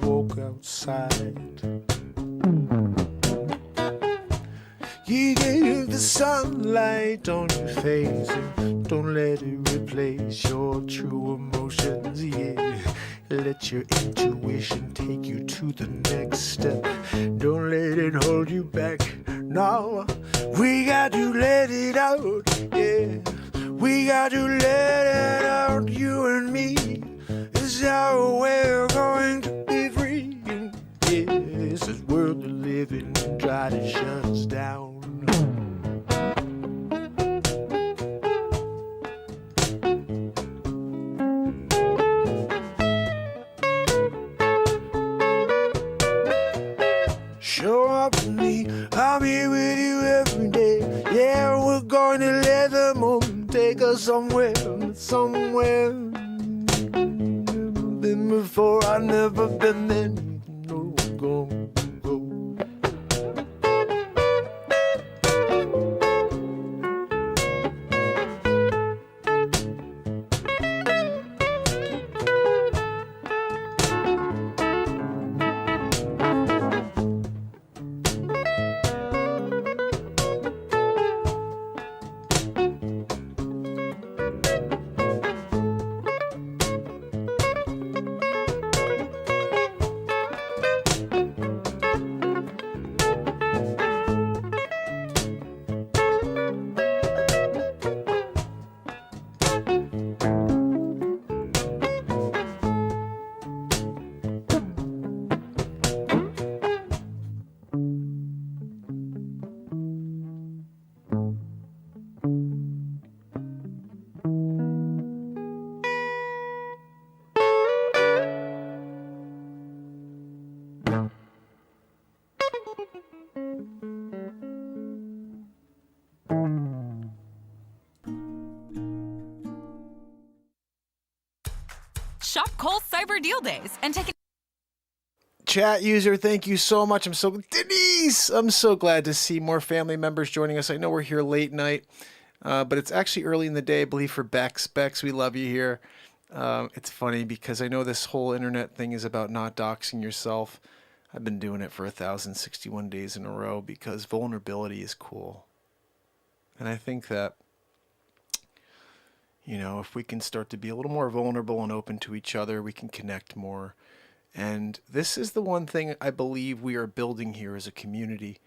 walk outside. You get the sunlight on your face, and don't let it replace your true emotions, yeah. Let your intuition take you to the next step. Don't let it hold you back. No, we got to let it out, yeah. We got to let it out, you and me. This is how we're going to be free. And yeah, this is world we live in and try to shut us down. Show up with me, I'm here with you every day. Yeah, we're going to let the moment take us somewhere. Been before, I've never been there. No, go. Shop Kohl's Cyber Deal Days and take Chat user, thank you so much. Denise, I'm so glad to see more family members joining us. I know we're here late night, but it's actually early in the day, I believe, for Bex. Bex, we love you here. It's funny because I know this whole internet thing is about not doxing yourself. I've been doing it for 1,061 days in a row because vulnerability is cool. And I think that, you know, if we can start to be a little more vulnerable and open to each other, we can connect more. And this is the one thing I believe we are building here as a community.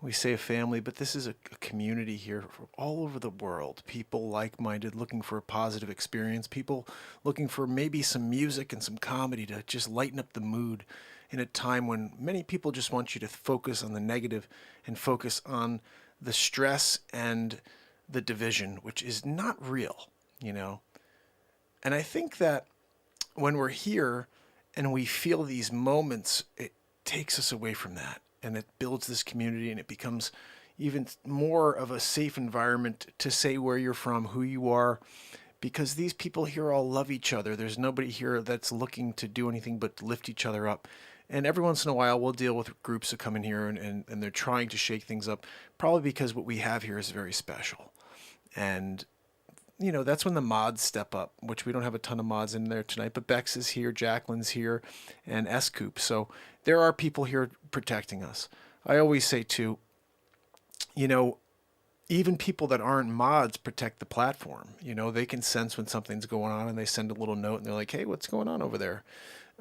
We say a family, but this is a community here from all over the world. People like-minded, looking for a positive experience. People looking for maybe some music and some comedy to just lighten up the mood in a time when many people just want you to focus on the negative and focus on the stress and the division, which is not real, you know. And I think that when we're here and we feel these moments, it takes us away from that. And it builds this community, and it becomes even more of a safe environment to say where you're from, who you are, because these people here all love each other. There's nobody here that's looking to do anything but lift each other up. And every once in a while, we'll deal with groups that come in here and they're trying to shake things up, probably because what we have here is very special. And, you know, that's when the mods step up, which we don't have a ton of mods in there tonight, but Bex is here, Jacqueline's here, and S-Coop. So there are people here protecting us. I always say, too, you know, even people that aren't mods protect the platform. You know, they can sense when something's going on and they send a little note and they're like, hey, what's going on over there?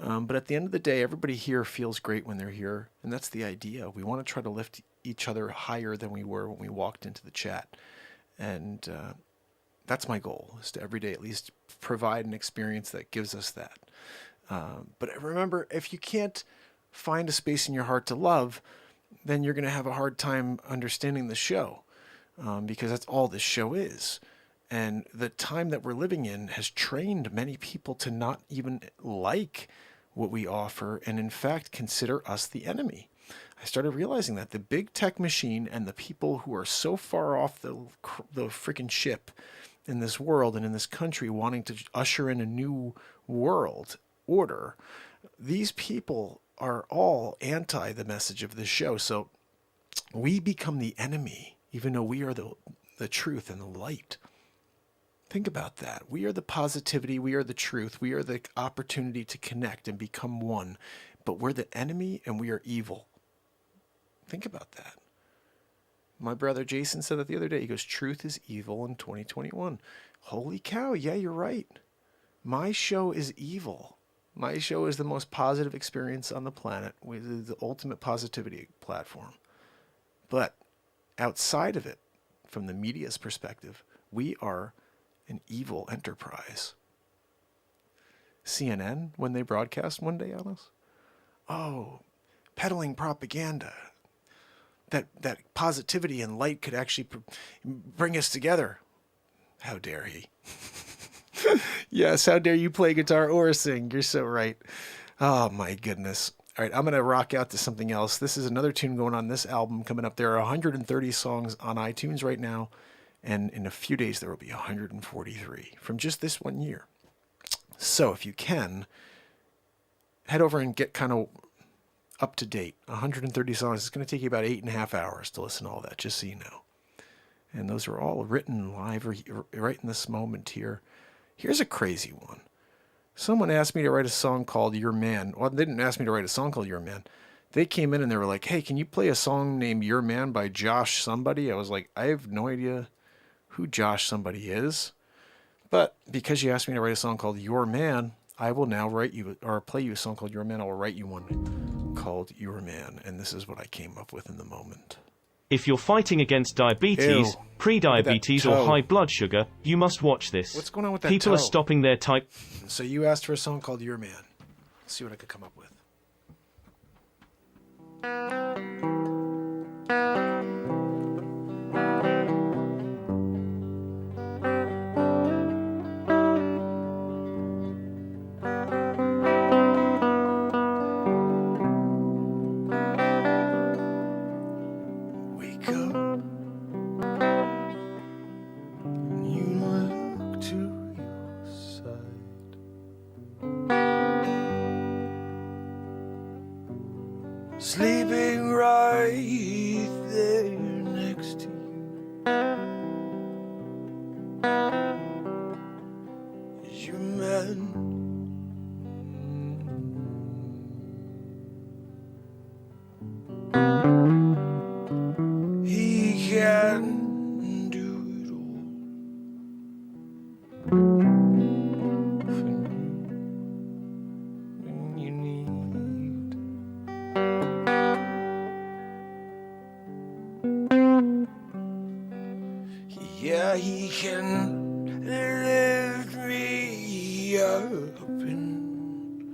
But at the end of the day, everybody here feels great when they're here. And that's the idea. We want to try to lift each other higher than we were when we walked into the chat. And that's my goal, is to every day at least provide an experience that gives us that. But remember, if you can't find a space in your heart to love, then you're going to have a hard time understanding the show. because that's all this show is. And the time that we're living in has trained many people to not even like what we offer and, in fact, consider us the enemy. I started realizing that the big tech machine and the people who are so far off the freaking ship in this world and in this country wanting to usher in a new world order, these people are all anti the message of this show. So we become the enemy, even though we are the truth and the light. Think about that. We are the positivity. We are the truth. We are the opportunity to connect and become one. But we're the enemy and we are evil. Think about that. My brother Jason said that the other day. He goes, truth is evil in 2021. Holy cow. Yeah, you're right. My show is evil. My show is the most positive experience on the planet with the ultimate positivity platform. But outside of it, from the media's perspective, we are an evil enterprise. CNN, when they broadcast one day on us, oh, peddling propaganda. That positivity and light could actually bring us together. How dare he? Yes, how dare you play guitar or sing? You're so right. Oh, my goodness. All right, I'm going to rock out to something else. This is another tune going on this album coming up. There are 130 songs on iTunes right now, and in a few days there will be 143 from just this one year. So if you can, head over and get kind of up to date. 130 songs. It's going to take you about 8.5 hours to listen to all that, just so you know. And those are all written live right in this moment here. Here's a crazy one. Someone asked me to write a song called Your Man. Well, they didn't ask me to write a song called Your Man. They came in and they were like, hey, can you play a song named Your Man by Josh somebody? I was like, I have no idea who Josh somebody is. But because you asked me to write a song called Your Man, I will now write you, or play you a song called Your Man. I will write you one called Your Man. And this is what I came up with in the moment. If you're fighting against diabetes, pre-diabetes or high blood sugar, you must watch this. What's going on with that People toe? are stopping their type. So you asked for a song called Your Man. Let's see what I could come up with. Sleeping right there next to you is your man. He can do it all. When you need. Yeah, he can lift me up into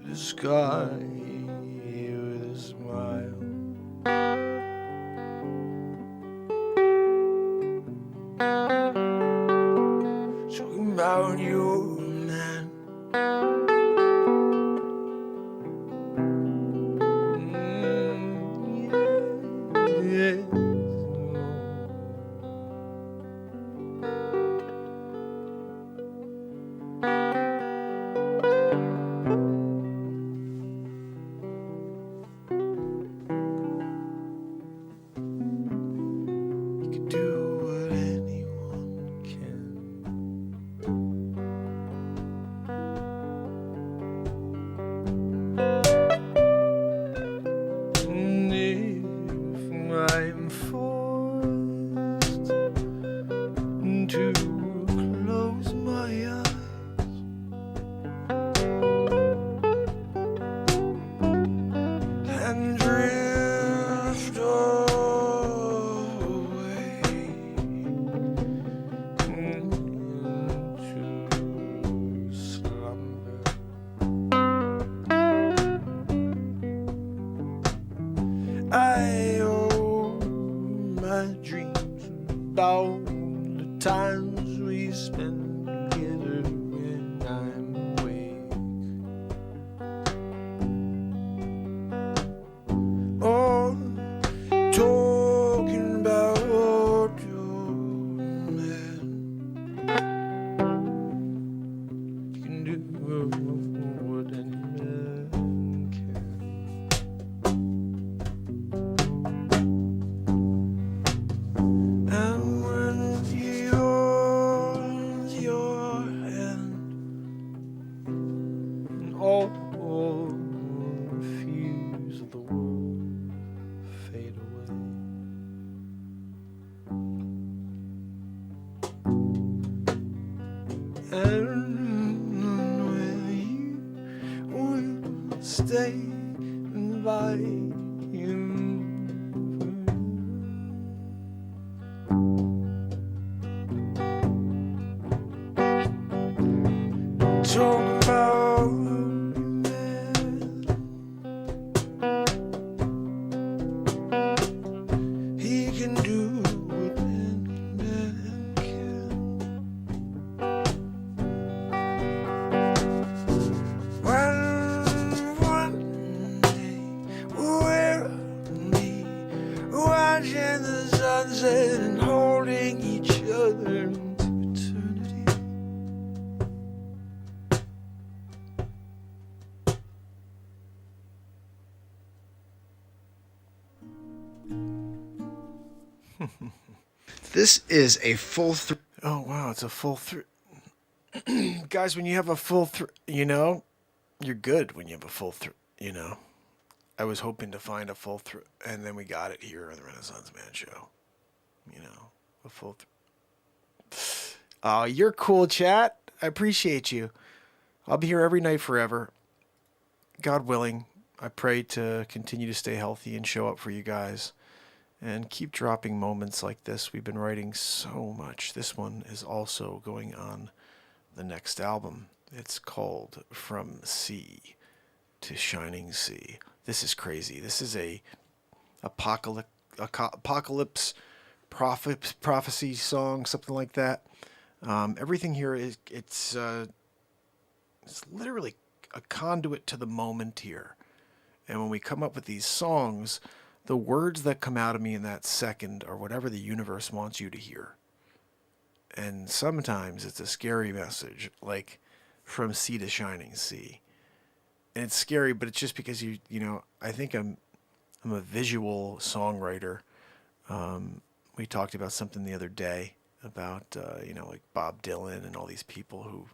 the sky with a smile. Talking about your man. Yeah. about the times we spend together when I'm awake. Oh, talking about your man. You can do what any man can. And when he holds your hand, and all the fears of the world fade away. And when you will stay by him. Talk about man. He can do what any man can. When one day we'll be watching the sunset and holding each other into eternity. This is a full through. Oh, wow, it's a full through. Guys, when you have a full through, you know, you're good when you have a full through, you know. I was hoping to find a full through, and then we got it here on the Renaissance Man Show. You know, a full through. Oh, you're cool, chat. I appreciate you. I'll be here every night forever. God willing, I pray to continue to stay healthy and show up for you guys. And keep dropping moments like this. We've been writing so much. This one is also going on the next album. It's called From Sea to Shining Sea. This is crazy. This is a apocalypse prophecy song, something like that. Everything here is it's literally a conduit to the moment here. And when we come up with these songs, the words that come out of me in that second are whatever the universe wants you to hear. And sometimes it's a scary message, like From Sea to Shining Sea. And it's scary, but it's just because you know, I think I'm a visual songwriter. We talked about something the other day about, you know, like Bob Dylan and all these people who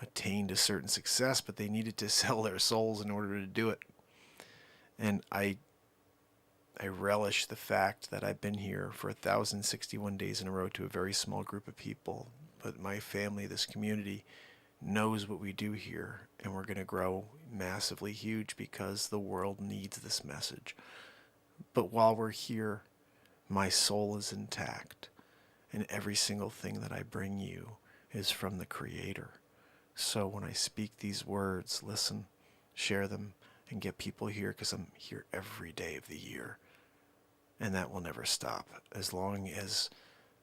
attained a certain success, but they needed to sell their souls in order to do it. And I relish the fact that I've been here for 1,061 days in a row to a very small group of people. But my family, this community, knows what we do here. And we're going to grow massively huge because the world needs this message. But while we're here, my soul is intact. And every single thing that I bring you is from the Creator. So when I speak these words, listen, share them, and get people here, because I'm here every day of the year. And that will never stop. As long as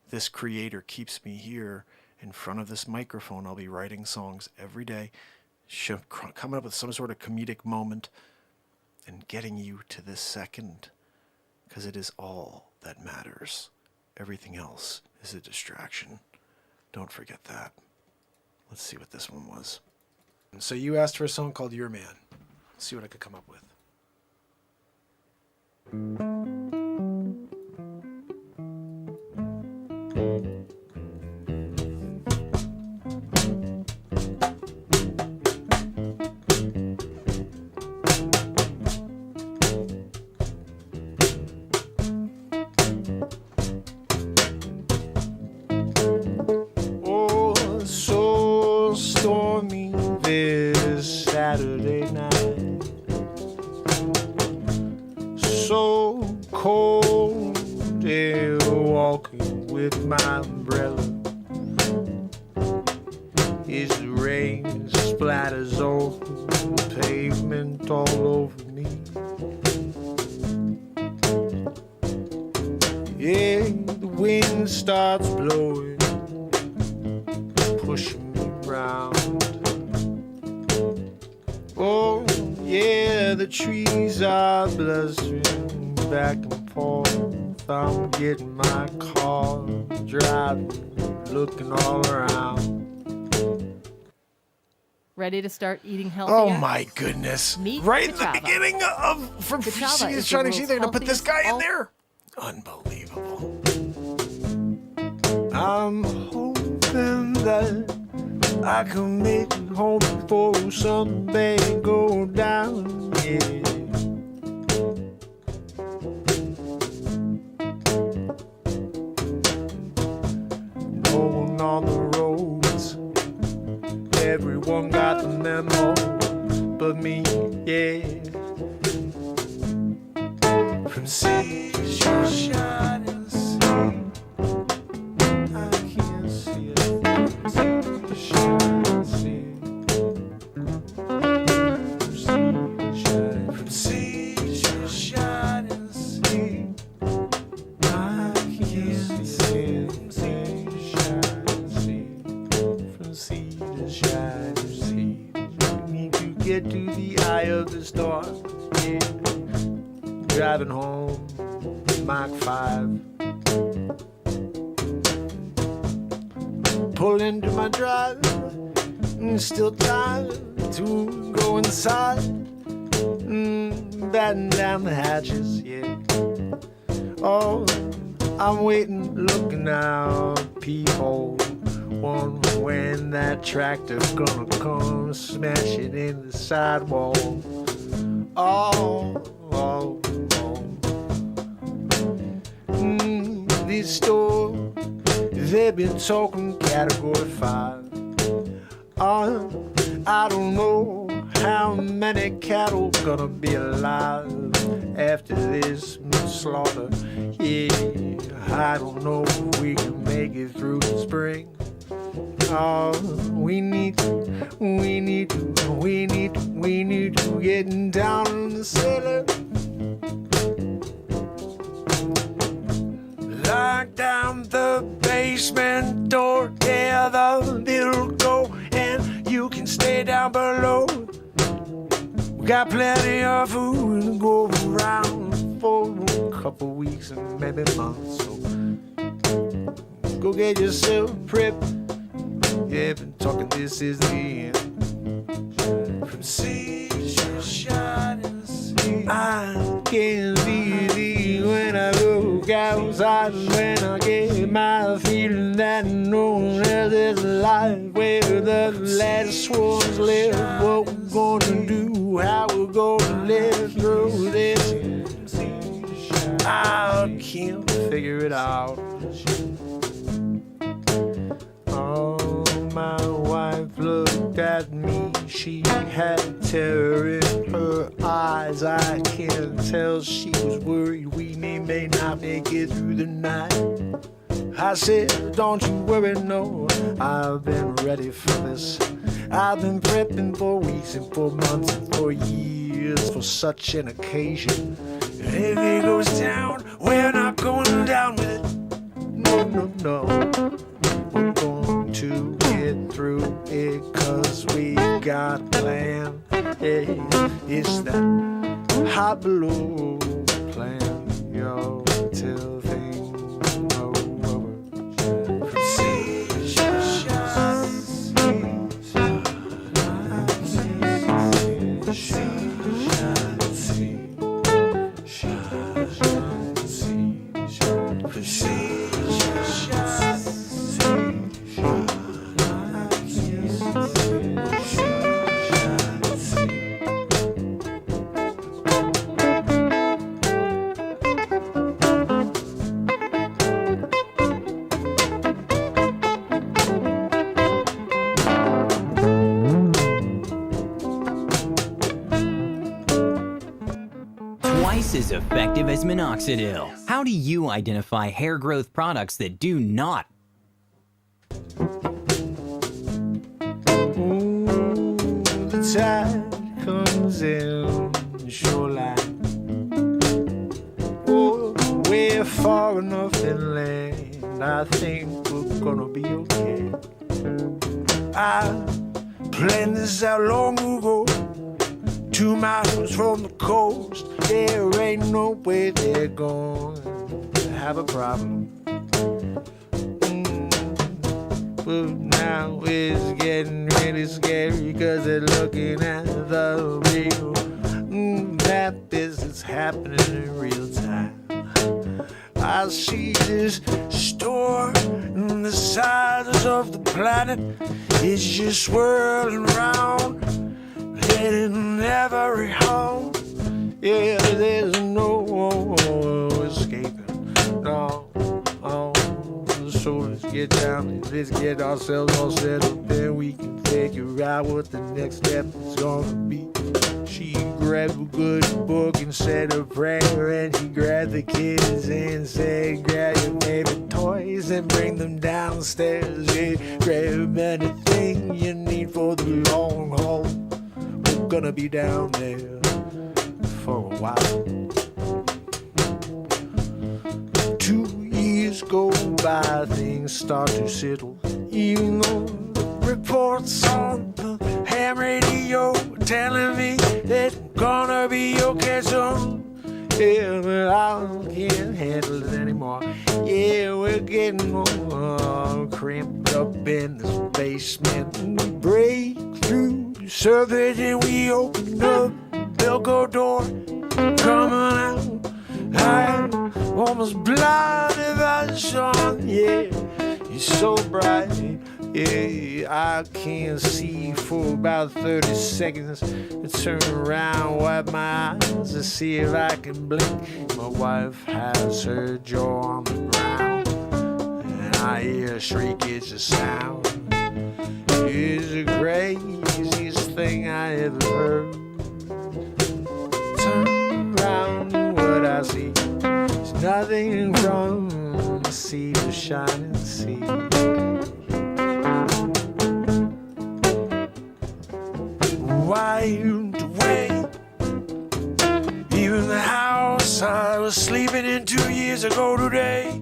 this Creator keeps me here in front of this microphone, I'll be writing songs every day, coming up with some sort of comedic moment, and getting you to this second, because it is all that matters. Everything else is a distraction. Don't forget that. Let's see what this one was. So you asked for a song called Your Man. Let's see what I could come up with. Oh, so stormy this Saturday night. So cold, yeah, walking with my umbrella. As the rain splatters over the pavement all over me. Yeah, the wind starts blowing, pushing me round. Oh, yeah, the trees are blustering back and forth. I'm getting my car, driving, looking all around. Ready to start eating healthier? Oh my goodness. Meet right Facce. at the beginning of from Facce is trying the to see world's they're gonna put this guy in healthiest there. Unbelievable. I'm hoping that I can make it home before something go down. Yeah. No one on the roads. Everyone got the memo, but me, yeah. From sea to shining sea, I can't see it. From sea to shining sea, from sea to shining sea, I can't see it. From sea to shining sea, from sea to shining sea. We need to get to the eye of the storm. Yeah. Driving home, Mach 5. Pull into my drive, still time to go inside. Batten down the hatches, yeah. Oh, I'm waiting, looking out, peephole. Wondering when that tractor's gonna come smashing in the sidewall. Oh, oh, oh. These stores, they've been talking category 5. I don't know how many cattle gonna be alive after this slaughter. Yeah, I don't know if we can make it through the spring. Oh, we need to get down in the cellar. Lock down the basement door, yeah, the bill'll go, and you can stay down below. We got plenty of food to go around for a couple weeks and maybe months, so go get yourself prepped. Yeah, been talking, this is the end. From sea to shining sea, I can see thee when I look outside, and when I get my feeling that no one else is alive. Where the last ones live, what we're gonna do, how we're gonna live through this. I can't figure it out. My wife looked at me, she had terror in her eyes. I can tell she was worried we may not make it through the night. I said, don't you worry, no, I've been ready for this. I've been prepping for weeks and for months and for years for such an occasion. And if it goes down, we're not going down with it. No, no, no. We're going to get through it, 'cause we got a plan. Hey, it's that hot blue plan, yo, till things blow over. From sea to shining sea, shining sea, shining sea, from sea to shining sea. Twice as effective as minoxidil. How do you identify hair growth products that do not? Ooh, the tide comes in the shoreline. Oh, we're far enough inland. and I think we're gonna be okay. I planned this out long ago, 2 miles from the coast. There ain't no way they're going to have a problem. But now it's getting really scary, cause they're looking at the real map. This is happening in real time. I see this store on the sides of the planet. It's just swirling round, heading every home. Yeah, there's no escaping. No, so let's get down, let's get ourselves all settled. Then we can figure out what the next step is gonna be. She grabbed a good book and said a prayer, and she grabbed the kids and said, grab your favorite toys and bring them downstairs. Yeah, grab anything you need for the long haul. We're gonna be down there for a while. 2 years go by, things start to settle. Even though the reports on the ham radio telling me that I'm gonna be okay soon. Yeah, but I can't handle it anymore. Yeah, we're getting more cramped up in this basement. And we break through the surface and we open up the Belco door. Coming out, I'm almost blinded by the sun. Yeah, you're so bright. Yeah, I can't see for about 30 seconds. I turn around, wipe my eyes to see if I can blink. My wife has her jaw on the ground, and I hear a shriek, it's a sound. It's the craziest thing I ever heard. Turn around, and what I see is nothing from the sea to shining sea. Wide awake, even the house I was sleeping in 2 years ago today.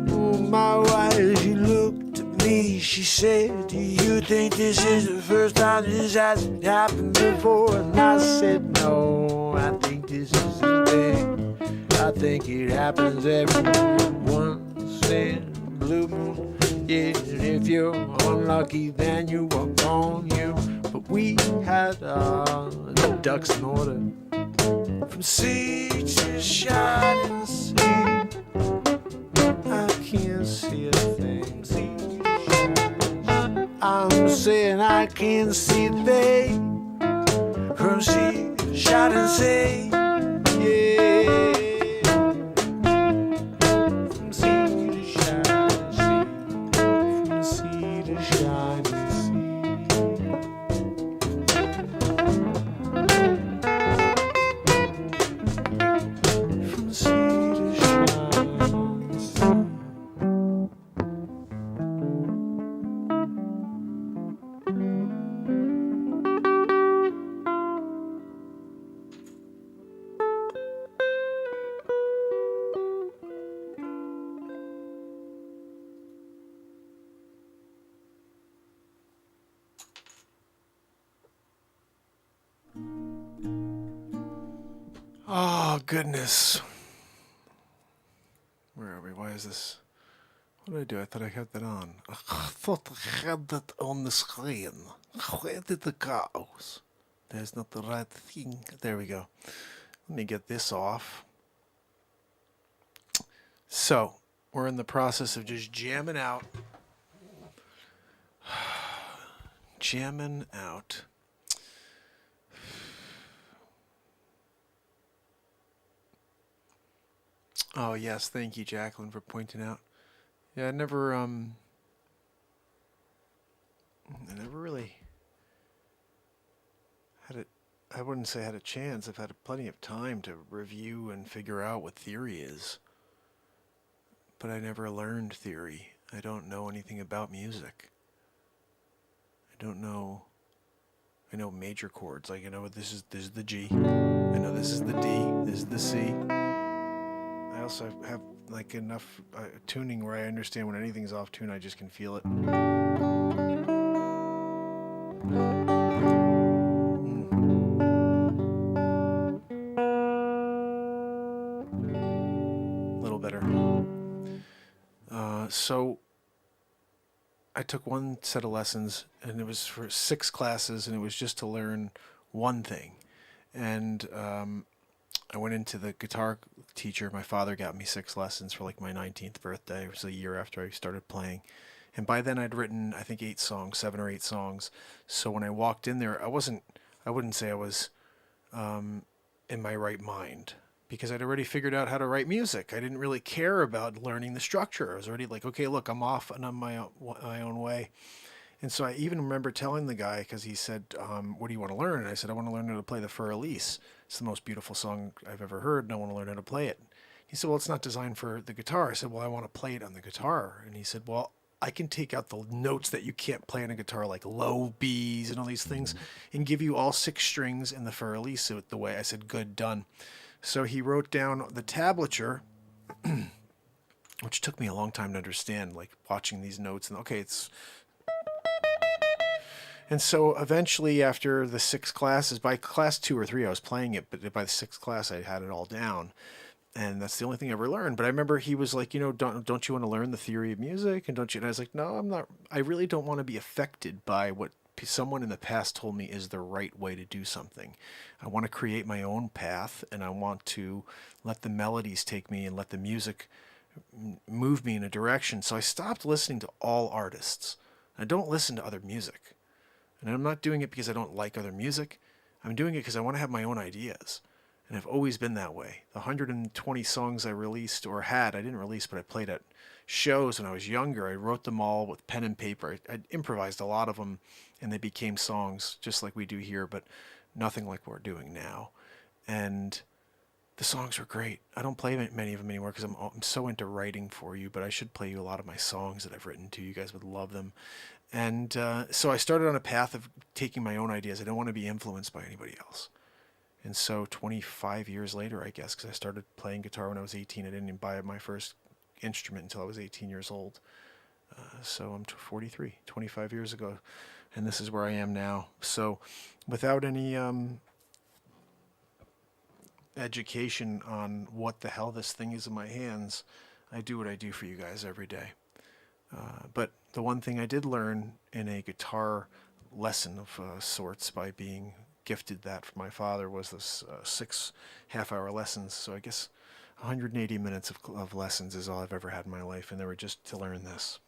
Oh, my wife, she looked at me, she said, do you think this is the first time this has happened before? And I said, no, I think this is the thing. I think it happens every once in a blue moon. Yeah, and if you're unlucky, then you are on you. But we had the ducks in order. From sea to shining sea, I can't see a thing. I'm saying I can't see a thing. From sea to shining sea, yeah. From sea to shining sea, from sea to shining sea. Oh, goodness. Where are we? Why is this? What did I do? I thought I had that on. I thought I had that on the screen. Where did it go? There's not the right thing. There we go. Let me get this off. So, we're in the process of just jamming out. Jamming out. Oh, yes, thank you, Jacqueline, for pointing out. Yeah, I never really had it. I wouldn't say had a chance. I've had plenty of time to review and figure out what theory is. But I never learned theory. I don't know anything about music. I don't know. I know major chords. Like, I know this is the G. I know this is the D. This is the C. I also have like enough tuning where I understand when anything's off tune, I just can feel it. A little better. So I took one set of lessons, and it was for 6 classes, and it was just to learn one thing. And I went into the guitar teacher. My father got me 6 lessons for like my 19th birthday. It was a year after I started playing. And by then I'd written, I think, 8 songs, 7 or 8 songs. So when I walked in there, I wouldn't say I was in my right mind, because I'd already figured out how to write music. I didn't really care about learning the structure. I was already like, okay, look, I'm off and on my own way. And so I even remember telling the guy, because he said, what do you want to learn? And I said, I want to learn how to play the Fur Elise. It's the most beautiful song I've ever heard, and I want to learn how to play it. He said, well, it's not designed for the guitar. I said, well, I want to play it on the guitar. And he said, well, I can take out the notes that you can't play on a guitar, like low Bs and all these things, and give you all 6 strings in the Fur Elise the way. I said, good, done. So he wrote down the tablature, which took me a long time to understand, like watching these notes. And okay, it's... And so eventually, after the 6 classes, by class 2 or 3, I was playing it, but by the 6th class, I had it all down. And that's the only thing I ever learned. But I remember he was like, don't you want to learn the theory of music? And don't you? And I was like, no, I'm not. I really don't want to be affected by what someone in the past told me is the right way to do something. I want to create my own path, and I want to let the melodies take me and let the music move me in a direction. So I stopped listening to all artists. I don't listen to other music. And I'm not doing it because I don't like other music. I'm doing it because I want to have my own ideas. And I've always been that way. The 120 songs I released or had, I didn't release, but I played at shows when I was younger. I wrote them all with pen and paper. I improvised a lot of them, and they became songs just like we do here, but nothing like we're doing now. And the songs were great. I don't play many of them anymore because I'm so into writing for you, but I should play you a lot of my songs that I've written too. You guys would love them. And so I started on a path of taking my own ideas. I don't want to be influenced by anybody else. And so 25 years later, I guess, because I started playing guitar when I was 18. I didn't even buy my first instrument until I was 18 years old. So I'm 43, 25 years ago. And this is where I am now. So without any education on what the hell this thing is in my hands, I do what I do for you guys every day. But the one thing I did learn in a guitar lesson of sorts, by being gifted that from my father, was this 6 half-hour lessons. So I guess 180 minutes of lessons is all I've ever had in my life, and they were just to learn this.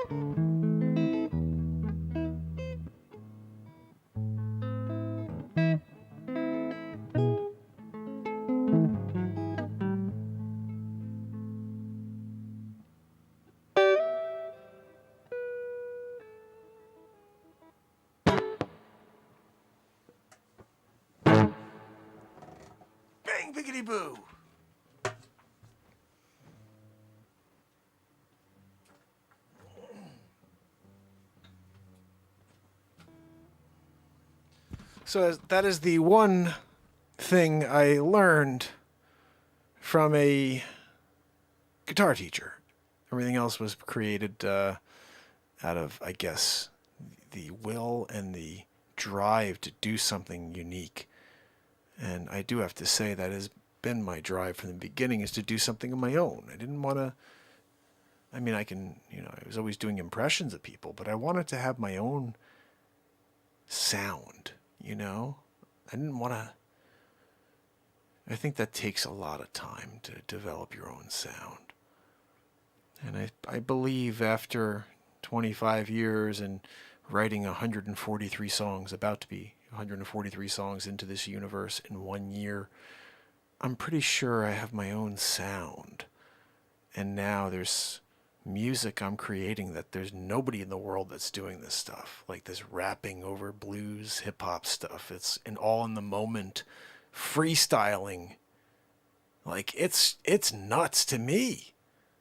Bang, biggity boo. So that is the one thing I learned from a guitar teacher. Everything else was created out of, I guess, the will and the drive to do something unique. And I do have to say that has been my drive from the beginning, is to do something of my own. I didn't want to, I mean, I was always doing impressions of people, but I wanted to have my own sound, I didn't want to, I think that takes a lot of time to develop your own sound. And I believe after 25 years and writing 143 songs, about to be 143 songs into this universe in 1 year, I'm pretty sure I have my own sound. And now there's music I'm creating that there's nobody in the world that's doing this stuff. Like this rapping over blues, hip hop stuff. It's all in the moment, freestyling. Like it's nuts to me.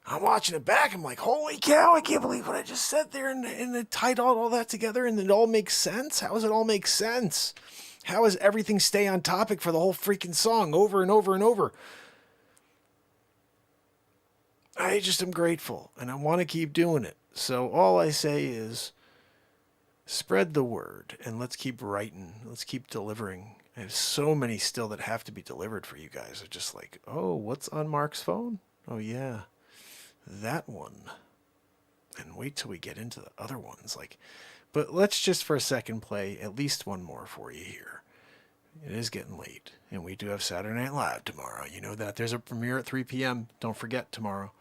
I'm watching it back. I'm like, holy cow, I can't believe what I just said there in the title, all that together, and it all makes sense. How does it all make sense? How does everything stay on topic for the whole freaking song over and over and over? I just am grateful, and I want to keep doing it. So all I say is spread the word, and let's keep writing. Let's keep delivering. I have so many still that have to be delivered for you guys. Are just like, oh, what's on Mark's phone? Oh, yeah. That one. And wait till we get into the other ones. But let's just for a second play at least one more for you here. It is getting late, and we do have Saturday Night Live tomorrow. You know that. There's a premiere at 3 p.m. Don't forget tomorrow.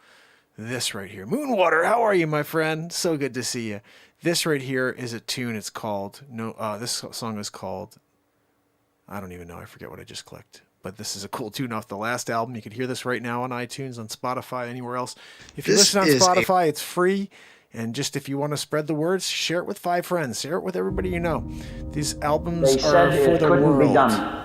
This right here. Moonwater, how are you, my friend? So good to see you. This right here is a tune. It's called, this song is called, I don't even know. I forget what I just clicked. But this is a cool tune off the last album. You can hear this right now on iTunes, on Spotify, anywhere else. If you listen on Spotify, it's free. And just if you want to spread the words, share it with 5 friends. Share it with everybody you know. These albums are for the world. Be done.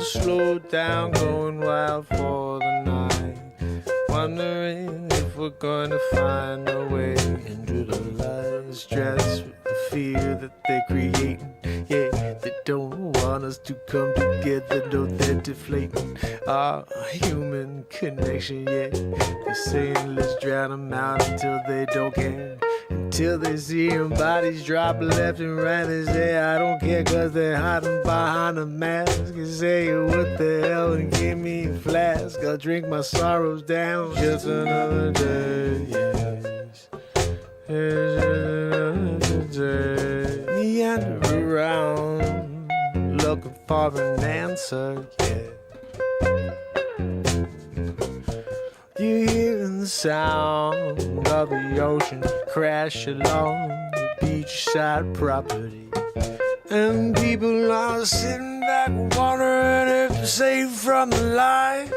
Slow down, going wild for the night. Wondering if we're going to find a way into the lies. Stressed with the fear that they're creating. Yeah, they don't want us to come together. No, they're deflating our human connection. Yeah, they're saying let's drown them out until they don't care. Until they see them bodies drop left and right. They say I don't care cause they're hiding behind a mask. They say what the hell and give me a flask. I'll drink my sorrows down. Just another day, yes. Just another day. Meander around looking for an answer, yeah. You hearing the sound of the ocean crash along the beachside property, and people are sitting back wondering if they're safe from the lies.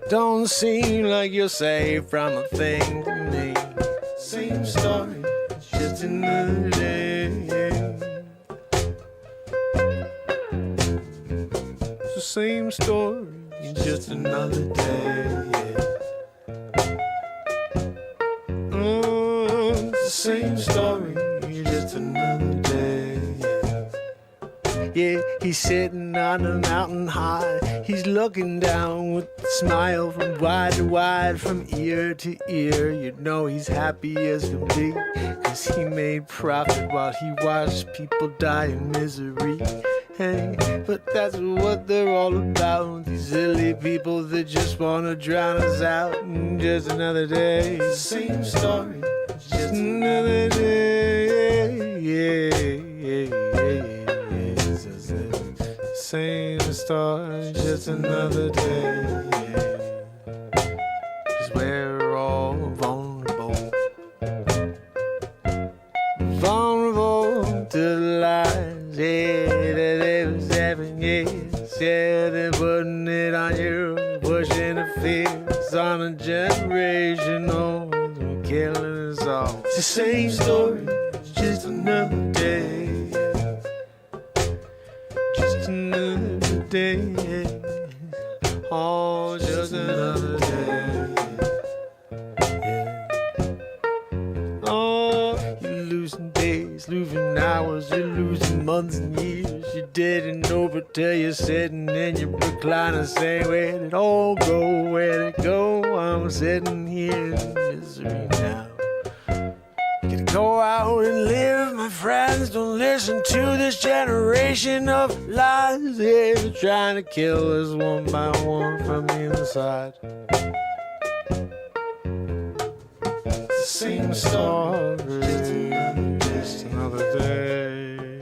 Don't seem like you're safe from a thing to me. Same story, just another day. It's the same story. Just another day, yeah. It's the same story, just another day, yeah. Yeah, he's sitting on a mountain high. He's looking down with a smile from wide to wide, from ear to ear. You know he's happy as can be, cause he made profit while he watched people die in misery. Hey, but that's what they're all about. These silly people that just wanna drown us out. Just another day, same story. Just another day. Yeah, yeah, yeah, yeah. Just the same story. Just another day. Yeah. Cause we're all vulnerable. Vulnerable to the lies, yeah, that every 7 years, yeah, they're putting it on you, pushing the fears on a generation old, and killing us all. It's the same story, just another day, just another day, oh, just another day. Losing hours, you're losing months and years. You didn't know, but till you're sitting in your recliner saying, where'd it all go? Where'd it go? I'm sitting here in misery now. Gotta go out and live, my friends. Don't listen to this generation of lies. Yeah, they're trying to kill us one by one from the inside. It's the same story. Just another day.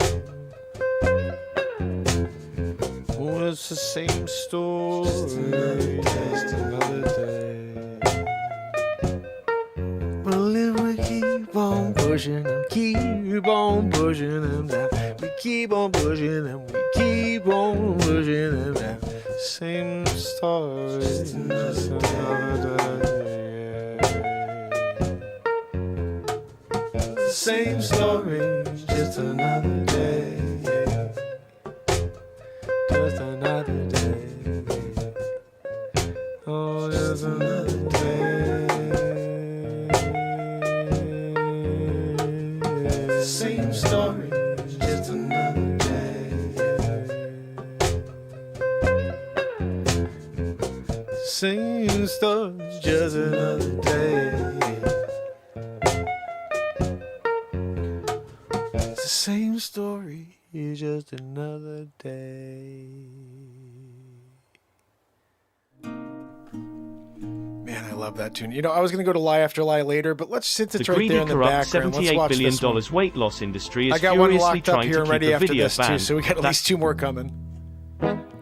Oh, it's the same story. Just another day. Well, if we keep on pushing them, keep on pushing them down. We keep on pushing them, we keep on pushing them down. Same story. Just another day. Same story, just another day. Just another day. Oh, just another day. Same story, just another day. Same story, just another day. Same story, just another day. Man, I love that tune. You know, I was going to go to Lie After Lie later, but let's since it's the right there in the background. $78 billion weight loss industry is I got one furiously locked up trying here to and keep ready the after video this too, banned. so we got at least 2 more coming.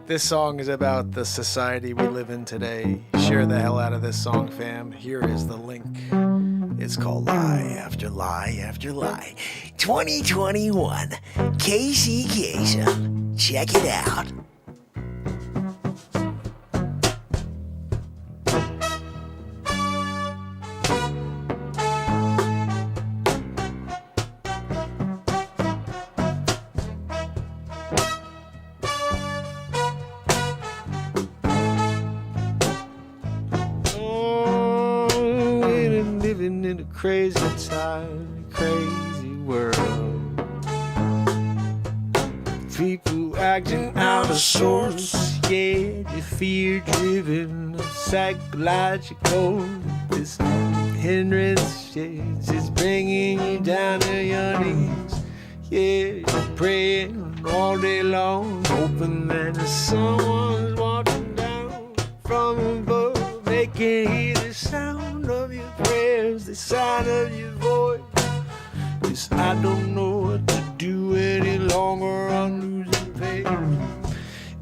This song is about the society we live in today. Share the hell out of this song, fam. Here is the link. It's called Lie After Lie After Lie 2021 KC Kasem. Check it out. In a crazy time, crazy world. People acting out of sorts, yeah, you're fear-driven, psychological. This hindrance is bringing you down to your knees. Yeah, you're praying all day long, hoping that someone's walking down from above, making hear the sound of your prayers, the sound of your voice. 'Cause I don't know what to do any longer, I'm losing faith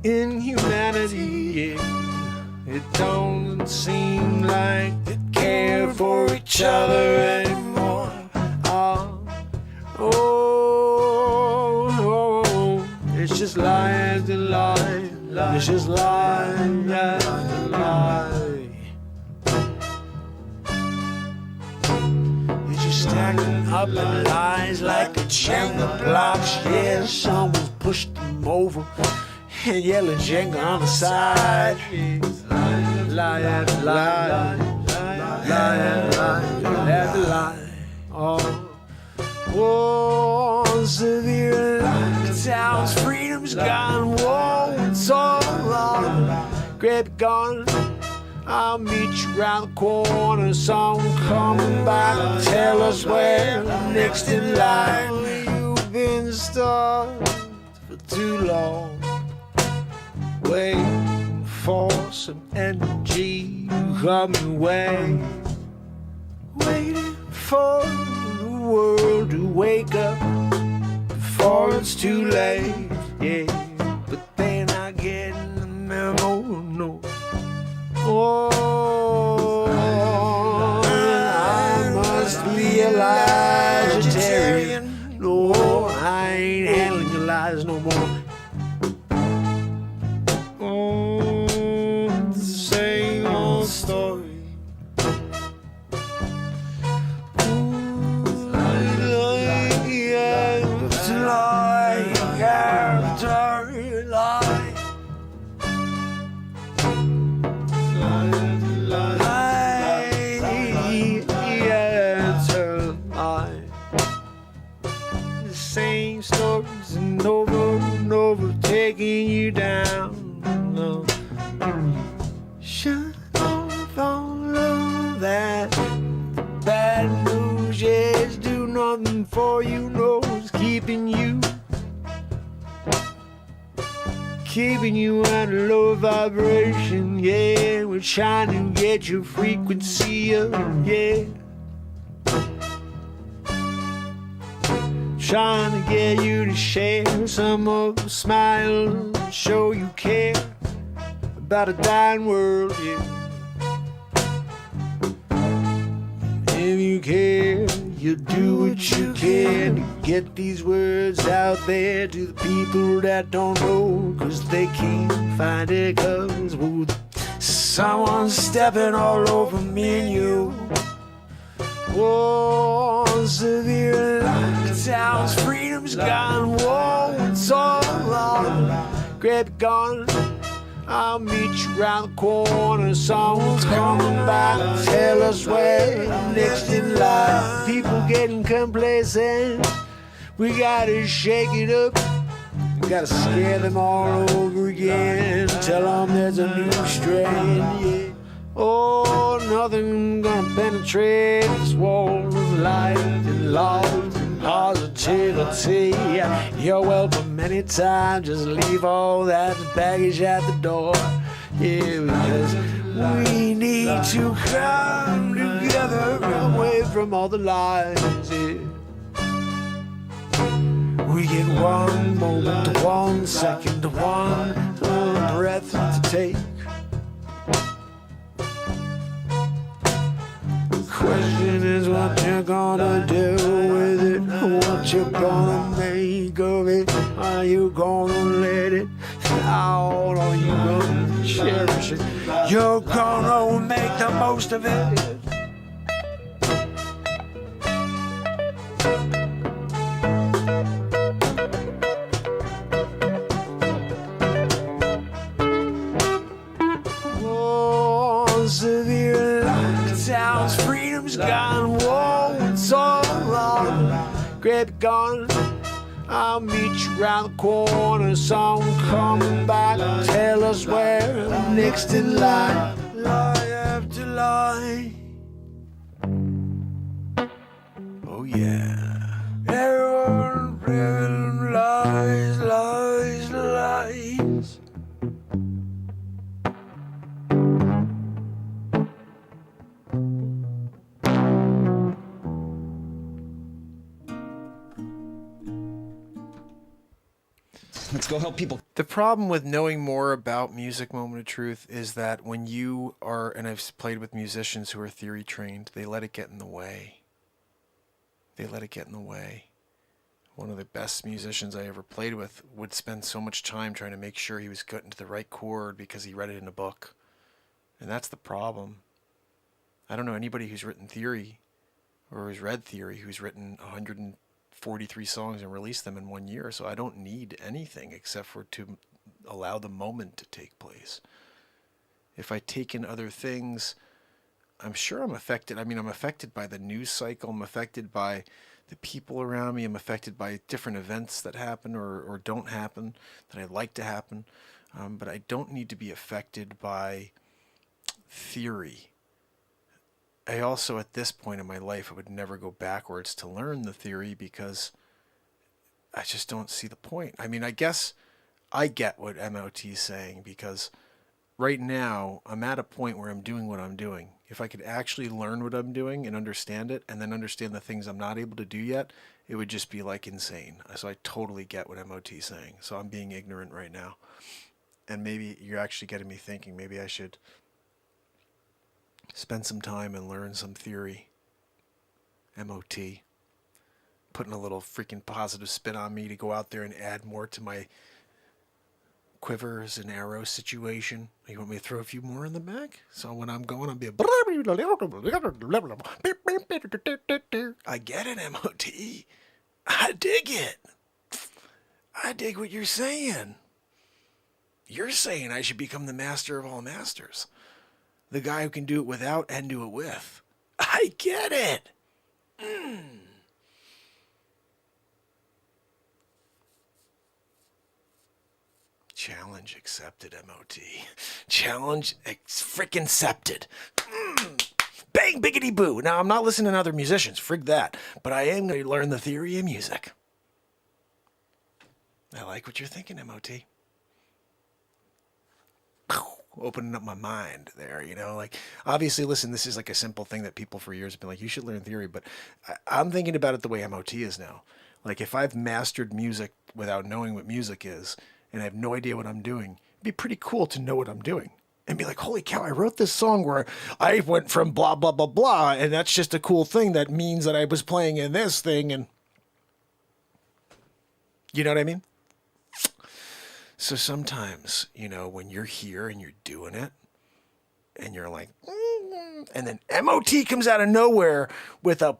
in humanity, yeah. It don't seem like they care for each other anymore. It's just lie after lie, it's just lie after lie. You're just stacking up the lies like a Jenga blocks. Yeah, someone's pushed them over and yelling Jenga on the side. Lie after lie, lie after lie after lie. Oh, severe lockdowns, freedom's gone. Whoa, it's all wrong. Grab your gun, I'll meet you around the corner. Someone coming back, tell us where next in line. You've been starved for too long, waiting for some energy to come your way, waiting for the world to wake up before it's too late, yeah, but they're not getting the memo, no. Oh, I must be a vegetarian. No, I ain't handling your lies no more. Oh, it's the same old story. Same stories and over taking you down. No. Shut off all of that bad news, yes, do nothing for you, no, it's keeping you at a low vibration, yeah, we're trying to get your frequency up, yeah. Trying to get you to share some of the smile, show you care about a dying world, yeah. If you care, you do what you can to get these words out there to the people that don't know, 'cause they can't find it, 'cause someone's stepping all over me and you. Whoa, severe lockdowns, freedom's gone, whoa, it's all wrong. Grab your gun, I'll meet you around the corner. Someone's coming back, tell us where next in line. People getting complacent, we gotta shake it up. We gotta scare them all over again, tell them there's a new strain, yeah. Oh, nothing gonna penetrate this wall of light and love and positivity. You're welcome anytime, just leave all that baggage at the door. Yeah, because we need to come together away from all the lies, yeah. We get one moment, 1 second, one breath to take. Question is what you're gonna do with it, what you're gonna make of it. Are you gonna let it out, or are you gonna cherish it? You're gonna make the most of it. Oh, severe lockdowns, freedom's gone, whoa, it's all wrong. Grab your gun, I'll meet you around the corner. Someone coming back, tell us where next in line. Lie after lie. Oh yeah. Everyone living lies, lies, lies. Let's go help people. The problem with knowing more about Music Moment of Truth is that when you are, and I've played with musicians who are theory trained, they let it get in the way. They let it get in the way. One of the best musicians I ever played with would spend so much time trying to make sure he was getting to the right chord because he read it in a book. And that's the problem. I don't know anybody who's written theory or who's read theory who's written 143 songs and released them in 1 year, so I don't need anything except for to allow the moment to take place. If I take in other things, I'm sure I'm affected. I mean, I'm affected by the news cycle. I'm affected by the people around me. I'm affected by different events that happen or don't happen that I'd like to happen. But I don't need to be affected by theory. I also, at this point in my life, I would never go backwards to learn the theory because I just don't see the point. I mean, I guess I get what MOT's saying, because right now I'm at a point where I'm doing what I'm doing. If I could actually learn what I'm doing and understand it, and then understand the things I'm not able to do yet, it would just be like insane. So I totally get what MOT's saying. So I'm being ignorant right now. And maybe you're actually getting me thinking maybe I should spend some time and learn some theory. MOT. Putting a little freaking positive spin on me to go out there and add more to my quivers and arrow situation. You want me to throw a few more in the back? So when I'm going, I'll be I get it, MOT. I dig it. I dig what you're saying. You're saying I should become the master of all masters. The guy who can do it without and do it with. I get it. Challenge accepted, MOT. Challenge frickin' accepted. Bang, biggity boo. Now, I'm not listening to other musicians. Frig that. But I am going to learn the theory of music. I like what you're thinking, MOT. Opening up my mind there, you know, like, obviously, listen, this is like a simple thing that people for years have been like, you should learn theory, but I'm thinking about it the way MOT is now. Like, if I've mastered music without knowing what music is, and I have no idea what I'm doing, it'd be pretty cool to know what I'm doing. And be like, holy cow, I wrote this song where I went from blah, blah, blah, blah, and that's just a cool thing that means that I was playing in this thing, and you know what I mean? So sometimes, you know, when you're here and you're doing it, and you're like, and then MOT comes out of nowhere with a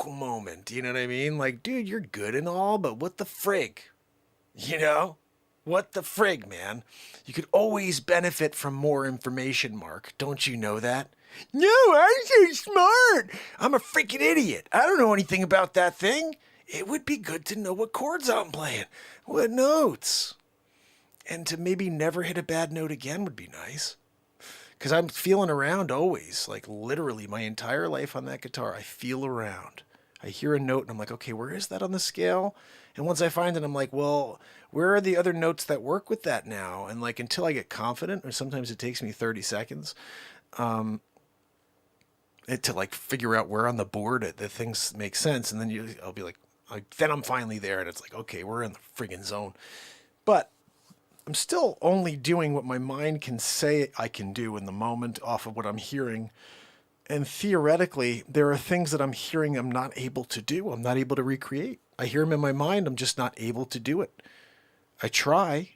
moment, you know what I mean? Like, dude, you're good and all, but what the frig? You know? What the frig, man? You could always benefit from more information, Mark. Don't you know that? No, I'm so smart. I'm a freaking idiot. I don't know anything about that thing. It would be good to know what chords I'm playing, what notes. And to maybe never hit a bad note again would be nice. Because I'm feeling around always. Like literally my entire life on that guitar, I feel around. I hear a note and I'm like, okay, where is that on the scale? And once I find it, I'm like, well, where are the other notes that work with that now? And like until I get confident, or sometimes it takes me 30 seconds to like figure out where on the board the things make sense. And then I'll be like, then I'm finally there. And it's like, okay, we're in the friggin' zone. But I'm still only doing what my mind can say I can do in the moment off of what I'm hearing. And theoretically, there are things that I'm hearing I'm not able to do. I'm not able to recreate. I hear them in my mind. I'm just not able to do it. I try.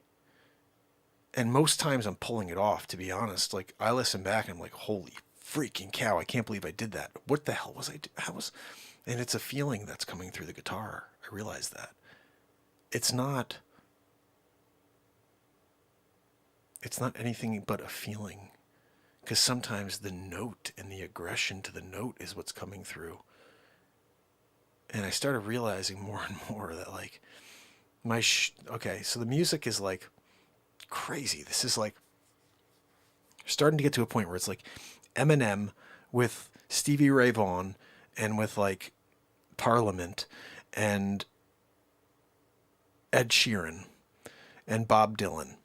And most times I'm pulling it off, to be honest. Like, I listen back and I'm like, holy freaking cow, I can't believe I did that. What the hell was I doing? And it's a feeling that's coming through the guitar. I realize that. It's not anything but a feeling. Because sometimes the note and the aggression to the note is what's coming through. And I started realizing more and more that like okay, so the music is like crazy. This is like starting to get to a point where it's like Eminem with Stevie Ray Vaughan and with like Parliament and Ed Sheeran and Bob Dylan.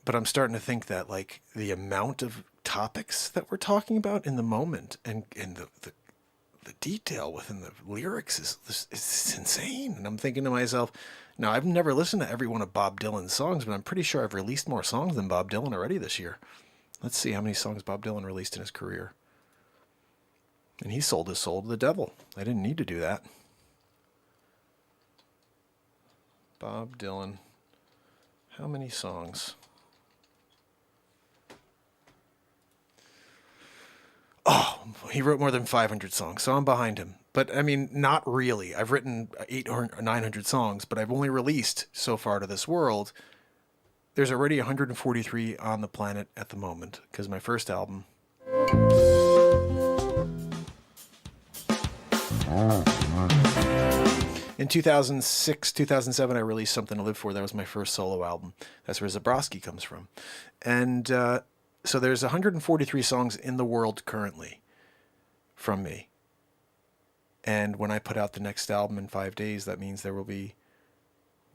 But I'm starting to think that like the amount of topics that we're talking about in the moment and the detail within the lyrics is insane. And I'm thinking to myself, now I've never listened to every one of Bob Dylan's songs, but I'm pretty sure I've released more songs than Bob Dylan already this year. Let's see how many songs Bob Dylan released in his career. And he sold his soul to the devil. I didn't need to do that. Bob Dylan. How many songs? Oh, he wrote more than 500 songs, so I'm behind him. But, I mean, not really. I've written 800 or 900 songs, but I've only released, so far to this world, there's already 143 on the planet at the moment, because my first album... In 2006, 2007, I released Something to Live For. That was my first solo album. That's where Zabrowski comes from. And so there's 143 songs in the world currently from me. And when I put out the next album in 5 days, that means there will be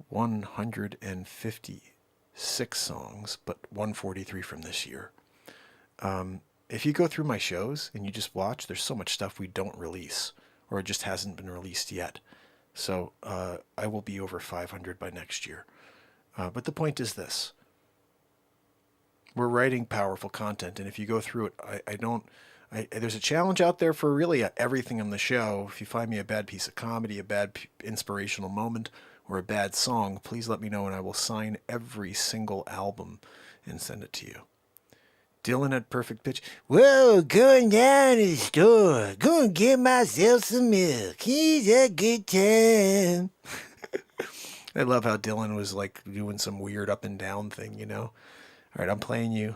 156 songs, but 143 from this year. If you go through my shows and you just watch, there's so much stuff we don't release, or it just hasn't been released yet. So I will be over 500 by next year. But the point is this. We're writing powerful content, and if you go through it, there's a challenge out there for really everything on the show. If you find me a bad piece of comedy, a bad inspirational moment, or a bad song, please let me know, and I will sign every single album and send it to you. Dylan had perfect pitch. Whoa, going down to the store. Going to get myself some milk. He's a good time. I love how Dylan was like doing some weird up and down thing, you know? All right, I'm playing you.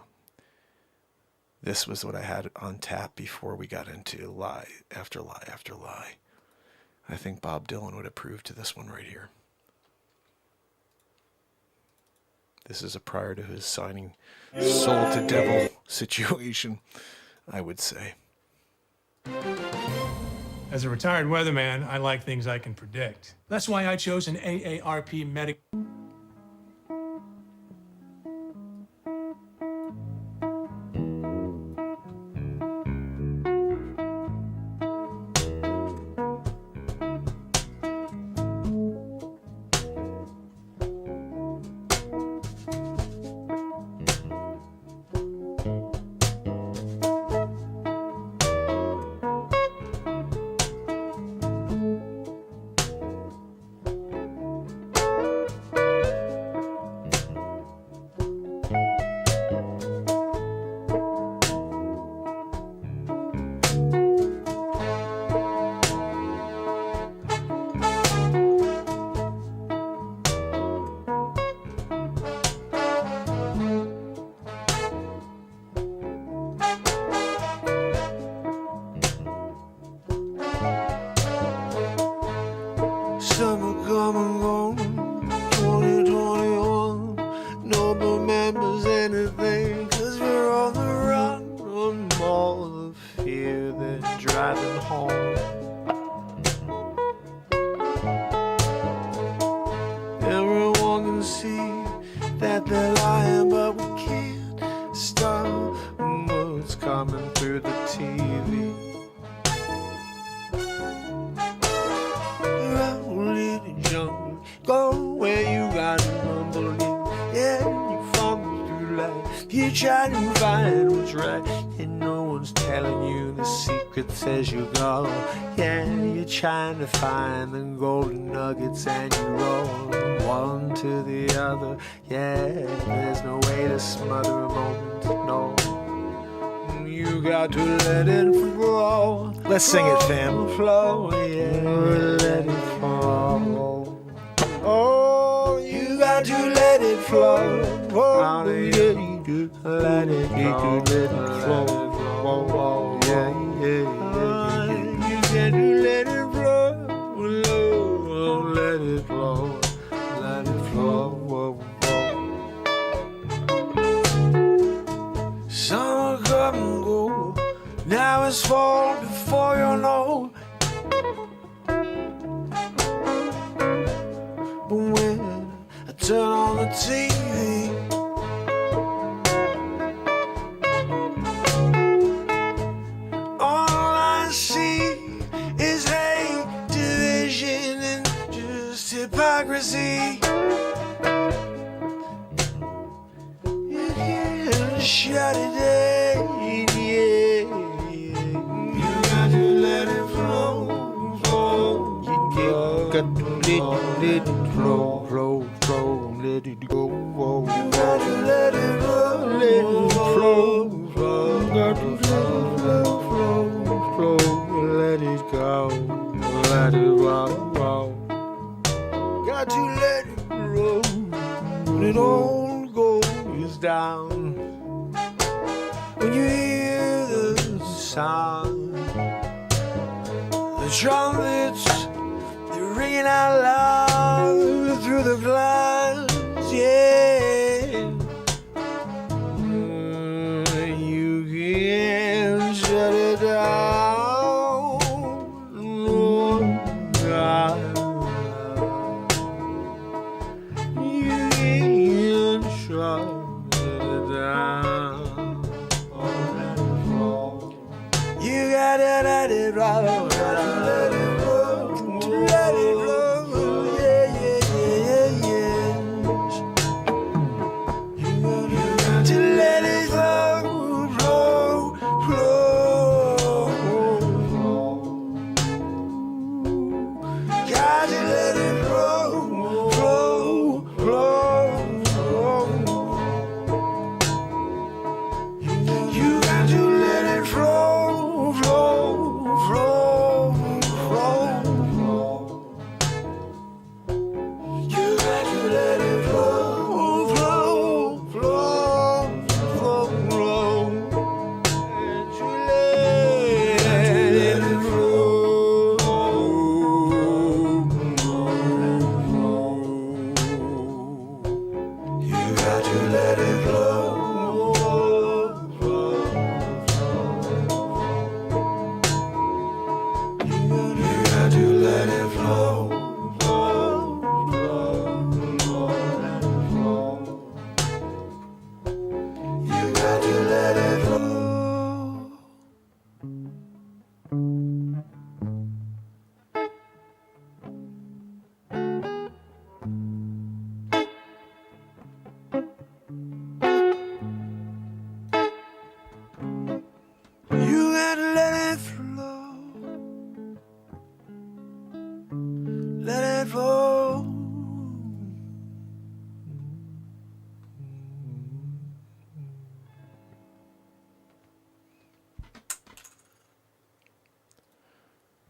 This was what I had on tap before we got into lie after lie after lie. I think Bob Dylan would approve to this one right here. This is a prior to his signing Soul to Devil situation, I would say. As a retired weatherman, I like things I can predict. That's why I chose an AARP medic. Summer come and gone, 2021. No one remembers anything, 'cause we're on the run from all the fear that's driving home. Everyone can see that they're lying, but we can't stop what's coming through the TV. Go where you gotta rumble in. Yeah, you fumble through life. You try to find what's right, and no one's telling you the secrets as you go. Yeah, you're trying to find the golden nuggets, and you roll one to the other. Yeah, there's no way to smother a moment, no. You got to let it flow. Let's sing it, fam. Flow, yeah, let it flow. Oh, you got to let it flow. Oh, yeah, let it flow. Let it flow. Oh, yeah, yeah, yeah. You got to let it flow. Let it flow. Let it flow. Summer come and go. Now it's fall before you know. But when I turn on the TV, all I see is hate, division, and just hypocrisy. You can't shut it down, yeah. You got to let it flow, flow. You got to let it flow, flow, flow, let it go. Whoa. You gotta let it flow, flow. Got to flow, let it go, let it roll. Got to let it roll when it all goes down. When you hear the sound, the trumpets, they're ringing out loud through the glass, yeah. You can't shut it down, no, God. let it roll, got to let it roll, let it roll, yeah, yeah, yeah, yeah. You got to let it roll, roll, roll. Got to let it roll, roll, roll, roll. You got to let it flow, flow, flow, flow. You got to let it flow, flow, flow, flow, flow. You let it flow. You got to let it flow.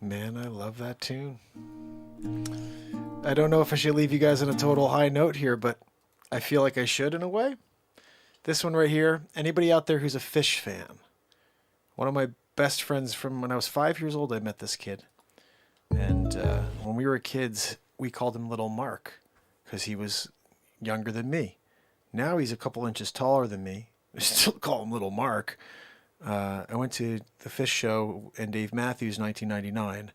Man, I love that tune. I don't know if I should leave you guys on a total high note here, but I feel like I should in a way. This one right here, anybody out there who's a Fish fan? One of my best friends from when I was 5 years old, I met this kid. And when we were kids, we called him Little Mark because he was younger than me. Now he's a couple inches taller than me. We still call him Little Mark. I went to the Fish show in Dave Matthews 1999,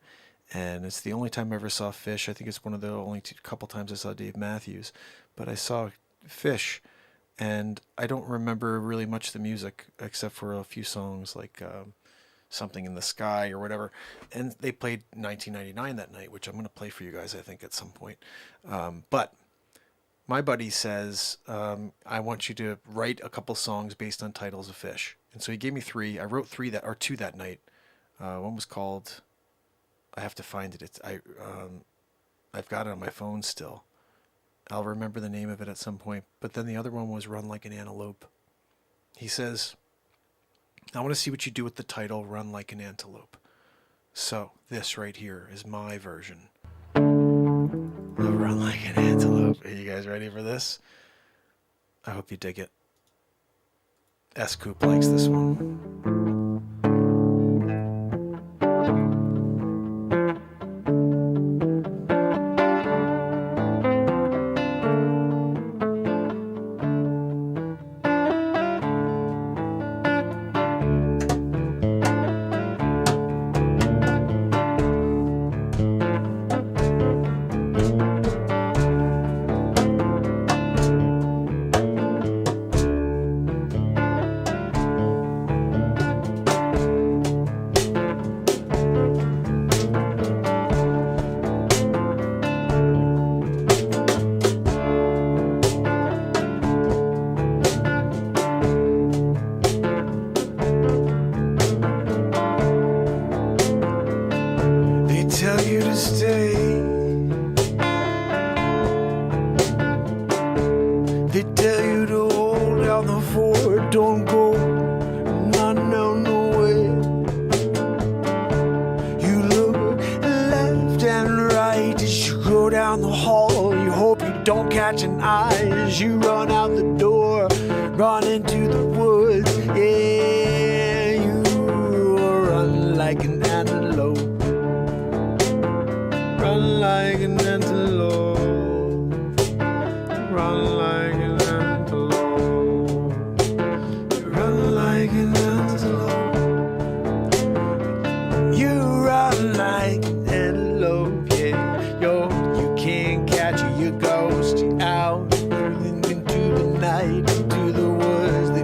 and it's the only time I ever saw Fish. I think it's one of the only couple times I saw Dave Matthews, but I saw Fish, and I don't remember really much of the music except for a few songs like Something in the Sky or whatever, and they played 1999 that night, which I'm going to play for you guys I think at some point. But my buddy says, I want you to write a couple songs based on titles of Fish. And so he gave me 3. I wrote 2 that night. One was called, I have to find it. I've got it on my phone still. I'll remember the name of it at some point. But then the other one was Run Like an Antelope. He says, I want to see what you do with the title, Run Like an Antelope. So this right here is my version. Run Like an Antelope. Are you guys ready for this? I hope you dig it. S-Coop likes this one.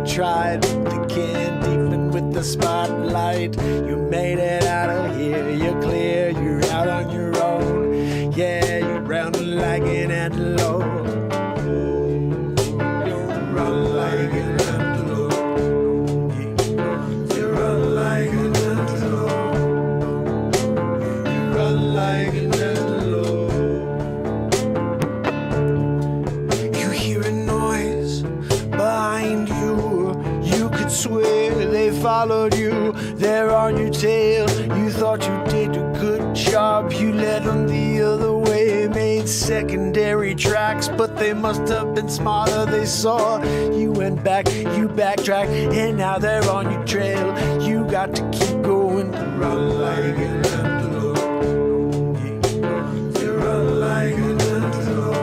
Tried, but they can't even with the spotlight. You made it out of they followed you, they're on your tail. You thought you did a good job, you led them the other way, made secondary tracks, but they must have been smarter. They saw you went back, you backtracked, and now they're on your trail. You got to keep going, run like an antelope. You run like an antelope.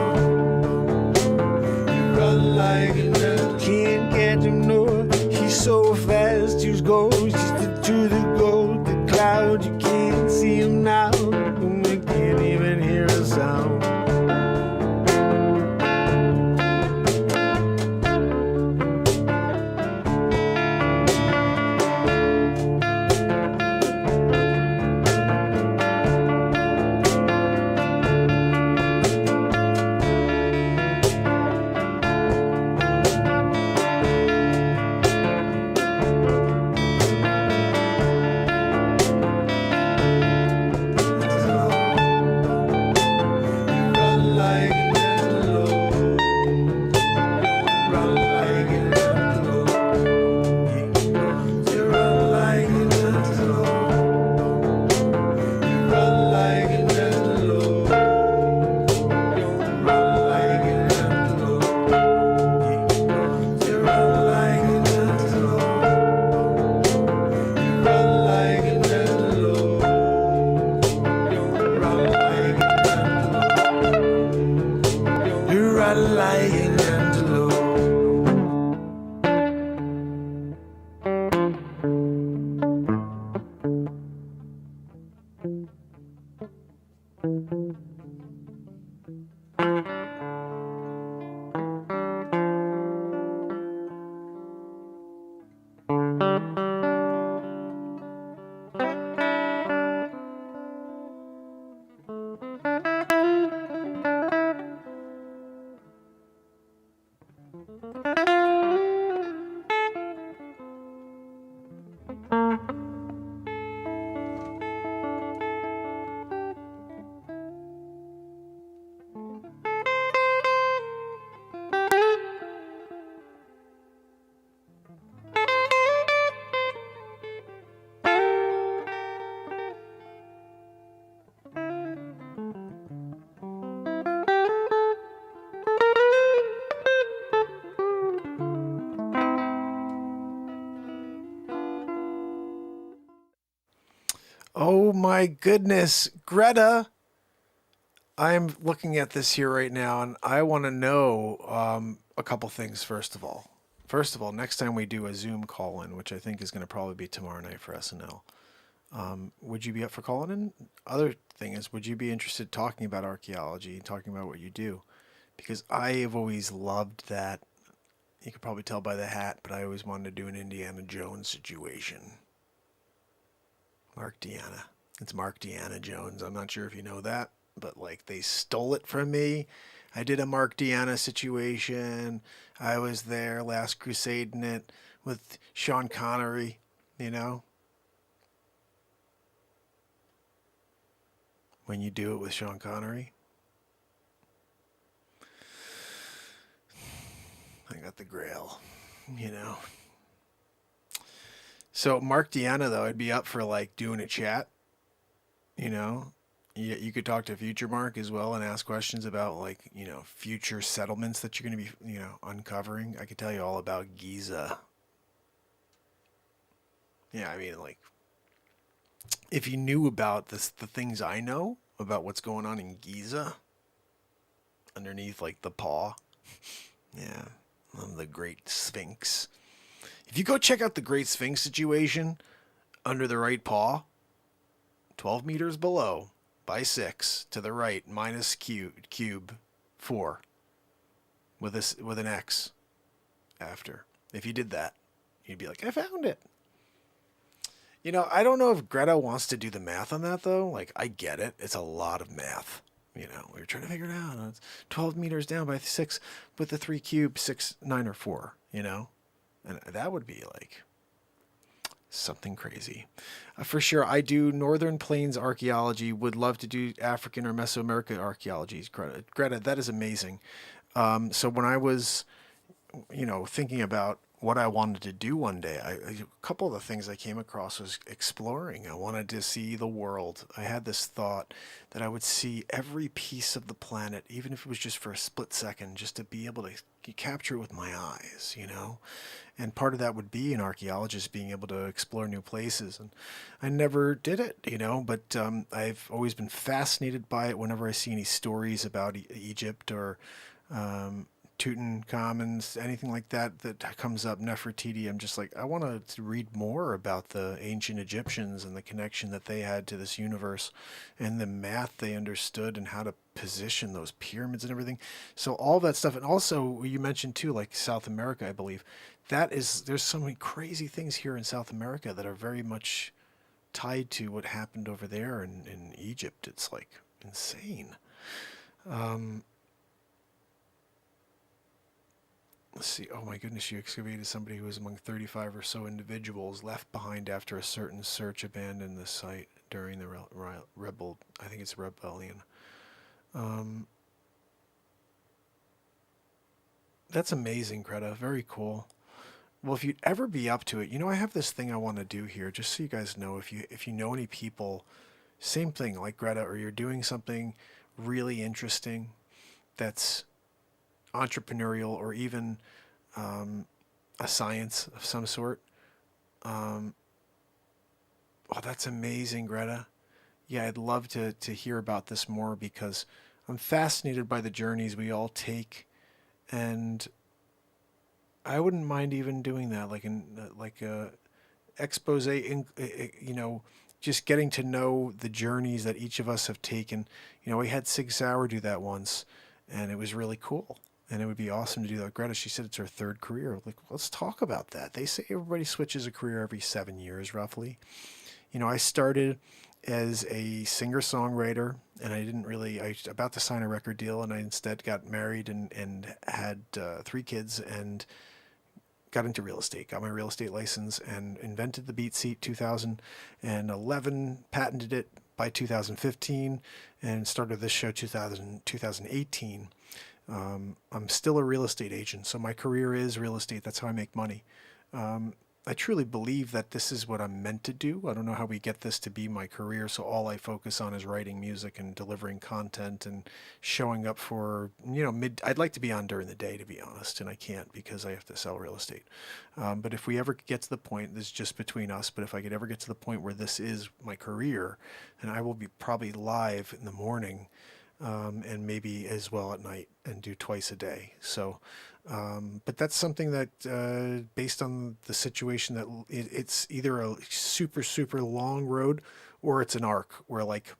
You run like an antelope. Can't get him north. He's so fast, he goes to the gold, the cloud. You can't see him now. You can't even hear a sound. Oh my goodness, Greta. I'm looking at this here right now, and I want to know a couple things, first of all. First of all, next time we do a Zoom call-in, which I think is going to probably be tomorrow night for SNL, would you be up for calling in? Other thing is, would you be interested in talking about archaeology and talking about what you do? Because I have always loved that. You could probably tell by the hat, but I always wanted to do an Indiana Jones situation. Mark Deanna. It's Mark Deanna Jones. I'm not sure if you know that, but like they stole it from me. I did a Mark Deanna situation. I was there Last Crusade in it with Sean Connery, you know. When you do it with Sean Connery. I got the grail, you know. So Mark Deanna, though, I'd be up for like doing a chat, you know. You could talk to future Mark as well and ask questions about like, you know, future settlements that you're going to be, you know, uncovering. I could tell you all about Giza. Yeah, I mean, like, if you knew about the things I know about what's going on in Giza, underneath like the paw, yeah, the Great Sphinx. If you go check out the Great Sphinx situation under the right paw, 12 meters below by 6 to the right minus cube 4 with an X after. If you did that, you'd be like, I found it. You know, I don't know if Greta wants to do the math on that though. Like, I get it. It's a lot of math. You know, we were trying to figure it out. It's 12 meters down by 6 with the 3 cube, 6, 9, or 4, you know? And that would be like something crazy. For sure, I do Northern Plains archaeology. Would love to do African or Mesoamerican archaeology. Greta, that is amazing. So when I was, you know, thinking about what I wanted to do one day. A couple of the things I came across was exploring. I wanted to see the world. I had this thought that I would see every piece of the planet, even if it was just for a split second, just to be able to capture it with my eyes, you know? And part of that would be an archaeologist being able to explore new places. And I never did it, you know, but I've always been fascinated by it whenever I see any stories about Egypt or Tutankhamun's, anything like that comes up, Nefertiti. I'm just like, I want to read more about the ancient Egyptians and the connection that they had to this universe and the math they understood and how to position those pyramids and everything. So all that stuff. And also you mentioned too, like South America, I believe there's so many crazy things here in South America that are very much tied to what happened over there in Egypt. It's like insane. Let's see. Oh my goodness, you excavated somebody who was among 35 or so individuals left behind after a certain search abandoned the site during the rebellion. That's amazing, Greta. Very cool. Well, if you'd ever be up to it, you know, I have this thing I want to do here, just so you guys know, if you know any people, same thing like Greta, or you're doing something really interesting that's entrepreneurial or even a science of some sort. Oh, that's amazing, Greta. Yeah, I'd love to hear about this more because I'm fascinated by the journeys we all take, and I wouldn't mind even doing that, like a expose, you know, just getting to know the journeys that each of us have taken. You know, we had Sig Sauer do that once, and it was really cool. And it would be awesome to do that. Greta, she said it's her third career. Like, let's talk about that. They say everybody switches a career every 7 years, roughly. You know, I started as a singer-songwriter, and I was about to sign a record deal, and I instead got married and had 3 kids and got into real estate, got my real estate license, and invented the Beat Seat 2011, patented it by 2015, and started this show 2018. I'm still a real estate agent, so my career is real estate. That's how I make money. I truly believe that this is what I'm meant to do. I don't know how we get this to be my career, so all I focus on is writing music and delivering content and showing up for, you know, I'd like to be on during the day, to be honest, and I can't because I have to sell real estate. But if we ever get to the point, this is just between us, but if I could ever get to the point where this is my career, then I will be probably live in the morning, and maybe as well at night, and do twice a day. So, but that's something that, based on the situation, that it's either a super, super long road or it's an arc where like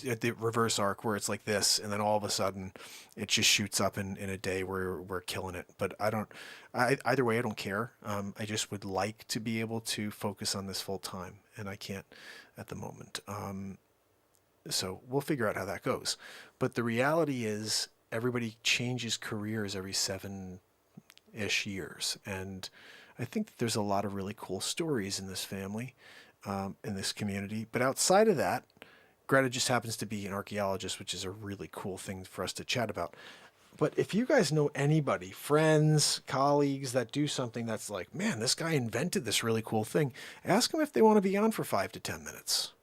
at the reverse arc where it's like this, and then all of a sudden it just shoots up in a day where we're killing it. But either way, I don't care. I just would like to be able to focus on this full time, and I can't at the moment. So we'll figure out how that goes. But the reality is everybody changes careers every 7-ish years. And I think that there's a lot of really cool stories in this family, in this community. But outside of that, Greta just happens to be an archaeologist, which is a really cool thing for us to chat about. But if you guys know anybody, friends, colleagues that do something that's like, man, this guy invented this really cool thing, ask them if they want to be on for 5 to 10 minutes,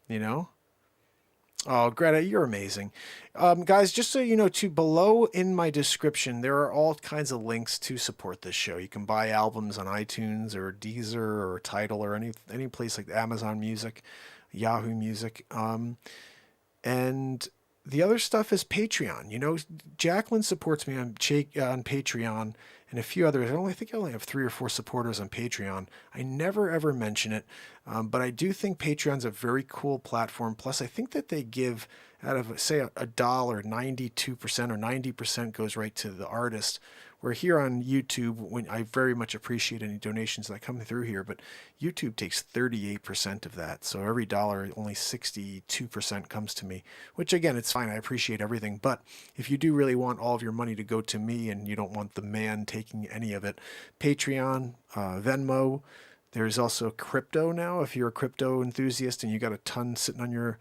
you know? Oh, Greta, you're amazing. Guys, just so you know, too, below in my description, there are all kinds of links to support this show. You can buy albums on iTunes or Deezer or Tidal or any place like Amazon Music, Yahoo Music. And the other stuff is Patreon. You know, Jacqueline supports me on Patreon and a few others. I think I only have 3 or 4 supporters on Patreon. I never, ever mention it. But I do think Patreon's a very cool platform. Plus, I think that they give out of, say, $1, 92% or 90% goes right to the artist. Where here on YouTube, when I very much appreciate any donations that come through here, but YouTube takes 38% of that. So every dollar, only 62% comes to me, which again, it's fine. I appreciate everything. But if you do really want all of your money to go to me and you don't want the man taking any of it, Patreon, Venmo, there's also crypto now. If you're a crypto enthusiast and you got a ton sitting on your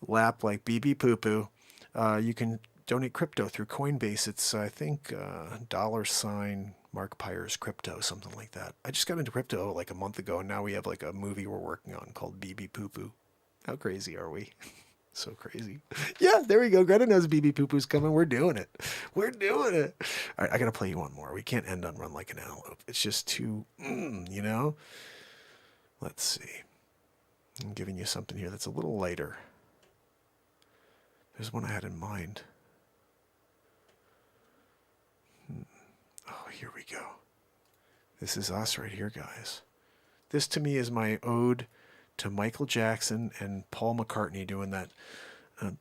lap like BB Poo Poo, you can donate crypto through Coinbase. It's, I think, $, Mark Pires Crypto, something like that. I just got into crypto like a month ago, and now we have like a movie we're working on called BB Poo Poo. How crazy are we? So crazy. Yeah, there we go. Greta knows BB Poo Poo's coming. We're doing it. We're doing it. All right, I got to play you one more. We can't end on Run Like an Antelope. It's just too, you know? Let's see. I'm giving you something here that's a little lighter. There's one I had in mind. Oh, here we go. This is us right here, guys. This to me is my ode to Michael Jackson and Paul McCartney doing that. The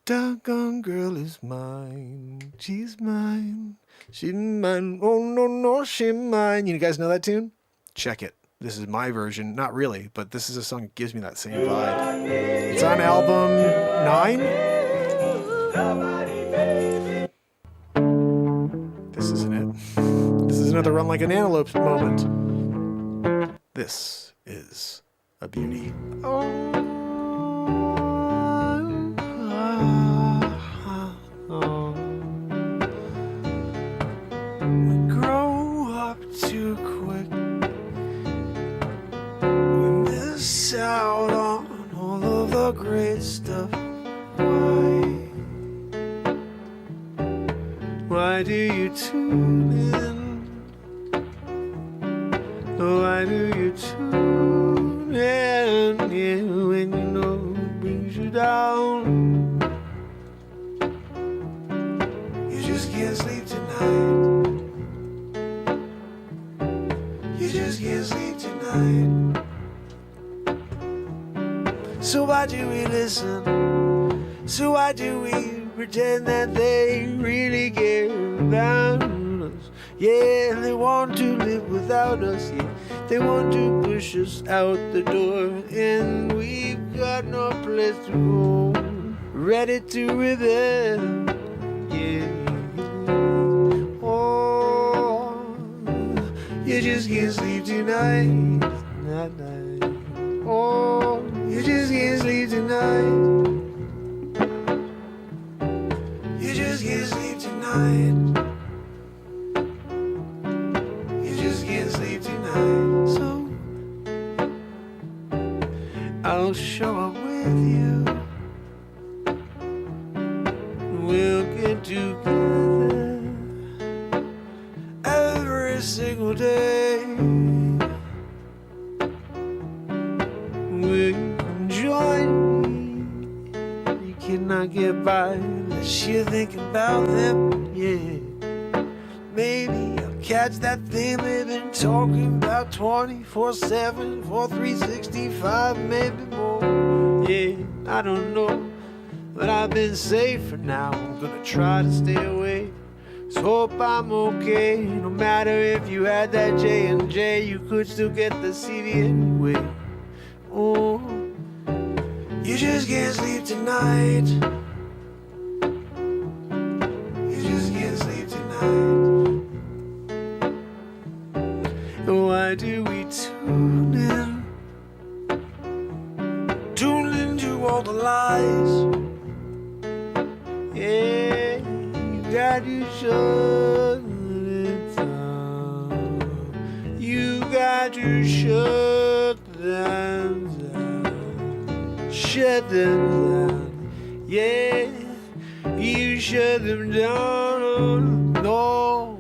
doggone girl is mine. She's mine. She's mine. Oh, no, no, she's mine. You guys know that tune? Check it. This is my version. Not really, but this is a song that gives me that same vibe. It's on album 9. This isn't it. This is another Run Like an Antelope moment. This is a beauty. We grow up too quick. We miss out on all of the great stuff. Why do you tune in? Why do you tune in? Yeah, when you know it brings you down. You just can't sleep tonight. You just can't sleep tonight. So why do we listen? So why do we pretend that they really care about us? Yeah, they want to live without us. Yeah, they want to push us out the door, and we've got no place to go. Ready to rebel. Yeah. Oh, you just can't sleep tonight. Night. Oh, you just can't sleep tonight. You just can't sleep tonight. You just can't sleep tonight. So I'll show up with you. We'll get together every single day. Will you come join me? You cannot get by unless you think about them, yeah. Maybe I'll catch that thing they've been talking about 24/7 for 365, maybe more. Yeah, I don't know, but I've been safe for now. I'm gonna try to stay away. So hope I'm okay. No matter if you had that J&J, you could still get the CD anyway. Oh, you just can't sleep tonight. You just can't sleep tonight. Why do we tune in? Tune into all the lies. Yeah, you got to shut it down. You got to shut them down. Shut them down. Yeah, you shut them down. No,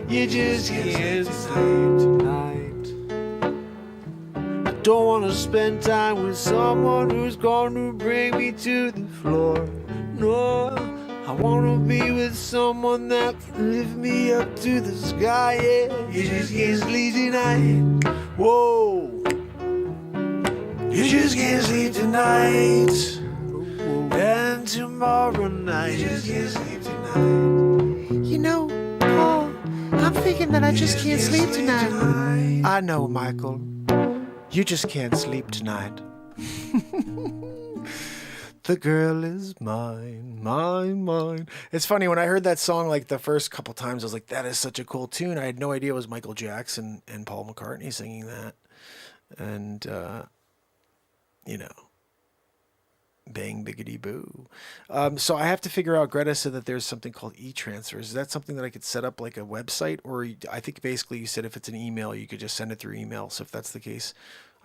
you just can't sleep tonight. I don't want to spend time with someone who's going to bring me to the floor. No, I want to be with someone that can lift me up to the sky. Yeah, you just can't sleep tonight. Whoa, you just can't sleep tonight. And tomorrow night, you just can't sleep tonight. You know, Paul, I'm thinking that I just can't sleep tonight. I know, Michael. You just can't sleep tonight. The girl is mine, mine, mine. It's funny, when I heard that song like the first couple times, I was like, that is such a cool tune. I had no idea it was Michael Jackson and Paul McCartney singing that. And, you know, Bang biggity boo. So I have to figure out. Greta said that there's something called e-transfers. Is that something that I could set up like a website, or I think basically you said if it's an email, you could just send it through email. So if that's the case,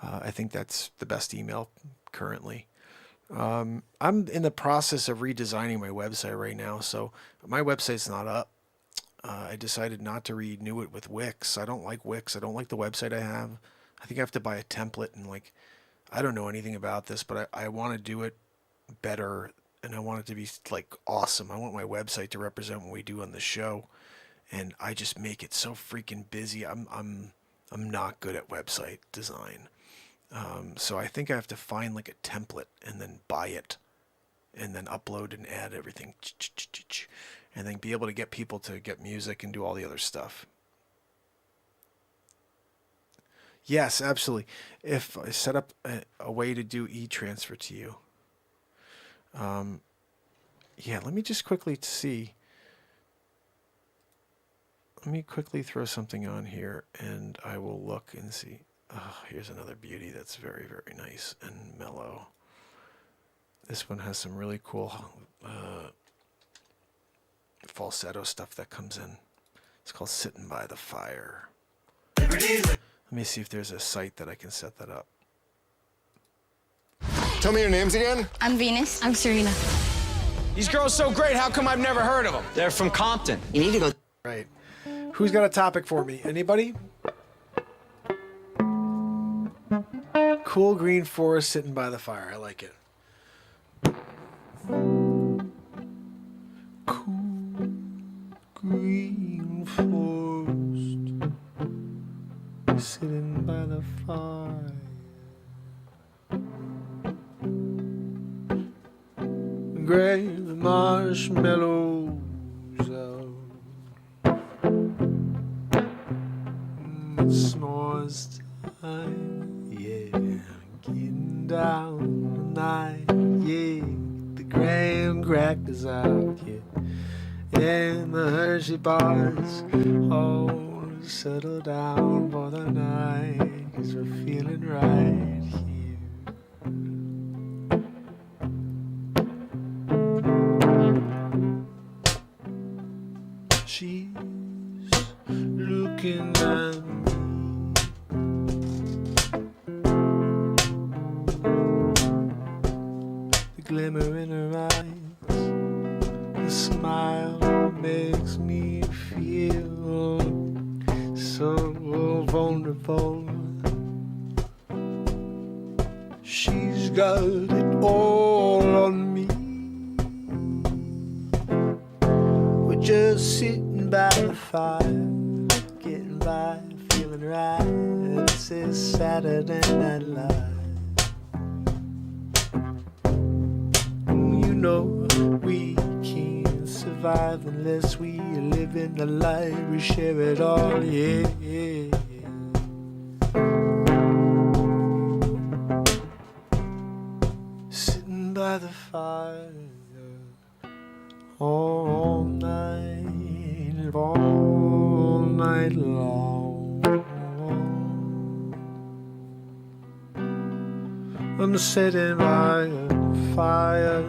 I think that's the best email currently. I'm in the process of redesigning my website right now, so my website's not up. I decided not to renew it with Wix. I don't like Wix. I don't like the website I have. I think I have to buy a template, and like, I don't know anything about this, but I want to do it better, and I want it to be like awesome. I want my website to represent what we do on the show, and I just make it so freaking busy. I'm not good at website design. So I think I have to find like a template and then buy it and then upload and add everything and then be able to get people to get music and do all the other stuff. Yes, absolutely. If I set up a way to do e-transfer to you. Yeah, let me just quickly see. Let me quickly throw something on here and I will look and see. Oh, here's another beauty that's very, very nice and mellow. This one has some really cool falsetto stuff that comes in. It's called Sitting by the Fire. Let me see if there's a site that I can set that up. Tell me your names again. I'm Venus. I'm Serena. These girls so great, how come I've never heard of them? They're from Compton. You need to go. Right. Who's got a topic for me? Anybody? Cool green forest sitting by the fire. I like it. Cool green forest sitting by the fire. Grab the marshmallows out. It's s'mores time, yeah. Getting down tonight, yeah. The graham crackers out, yeah. And the Hershey bars all settle down for the night, 'cause we're feeling right here. She's looking at me. The glimmer in her eyes, the smile makes me feel so vulnerable. She's got it all on me. We're just sitting by the fire, getting by, feeling right. This is Saturday Night Live. You know we can't survive unless we live in the light. We share it all, yeah, yeah, yeah. Sitting by the fire all night long. I'm sitting by a fire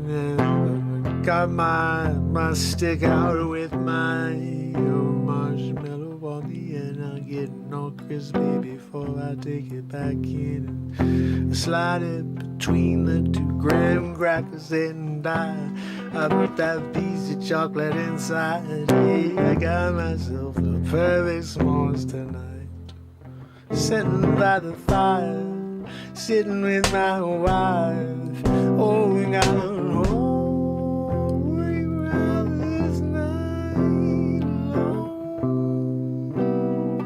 and got my stick out with my marshmallow on the end. I'm getting all crispy before I take it back in and slide it between the 2 graham crackers and I put that piece of chocolate inside. Yeah, I got myself the perfect s'mores tonight. Sitting by the fire, sitting with my wife. Oh, we got this night long.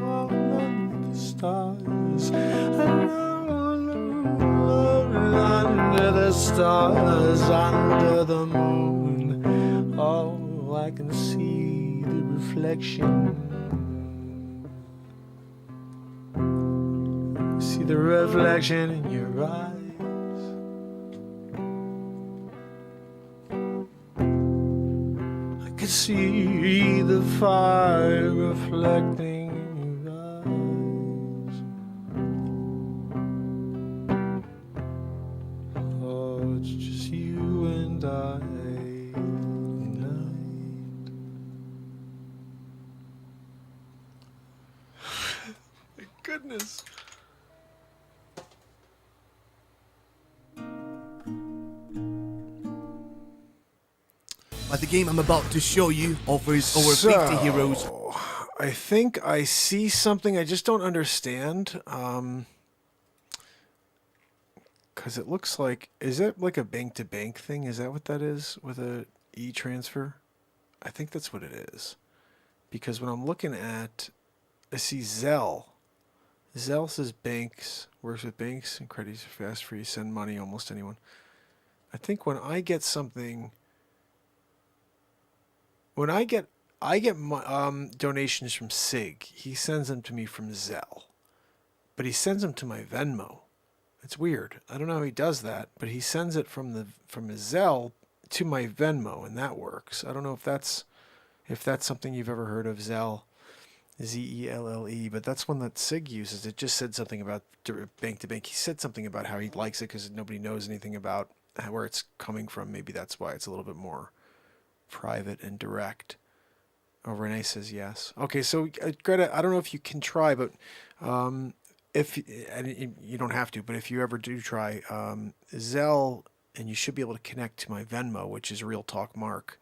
All under the stars, under the stars, under the moon. Oh, I can see the reflection. See the reflection in your eyes. I can see the fire reflecting in your eyes. Oh, it's just goodness. But the game I'm about to show you offers over 50 heroes. I think I see something. I just don't understand. Because it looks like, is it like a bank-to-bank thing? Is that what that is with a e-transfer? I think that's what it is. Because when I'm looking at, I see Zelle. Zelle says banks, works with banks and credits are fast, free, send money almost anyone. I think when I get something, when I get donations from Sig, he sends them to me from Zelle. But he sends them to my Venmo. It's weird. I don't know how he does that, but he sends it from his Zelle to my Venmo, and that works. I don't know if that's something you've ever heard of, Zelle, Z-E-L-L-E, but that's one that Sig uses. It just said something about bank to bank. He said something about how he likes it because nobody knows anything about where it's coming from. Maybe that's why it's a little bit more private and direct. Oh, Renee says yes. Okay, so Greta, I don't know if you can try, but if and you don't have to, but if you ever do try Zelle, and you should be able to connect to my Venmo, which is Real Talk Mark,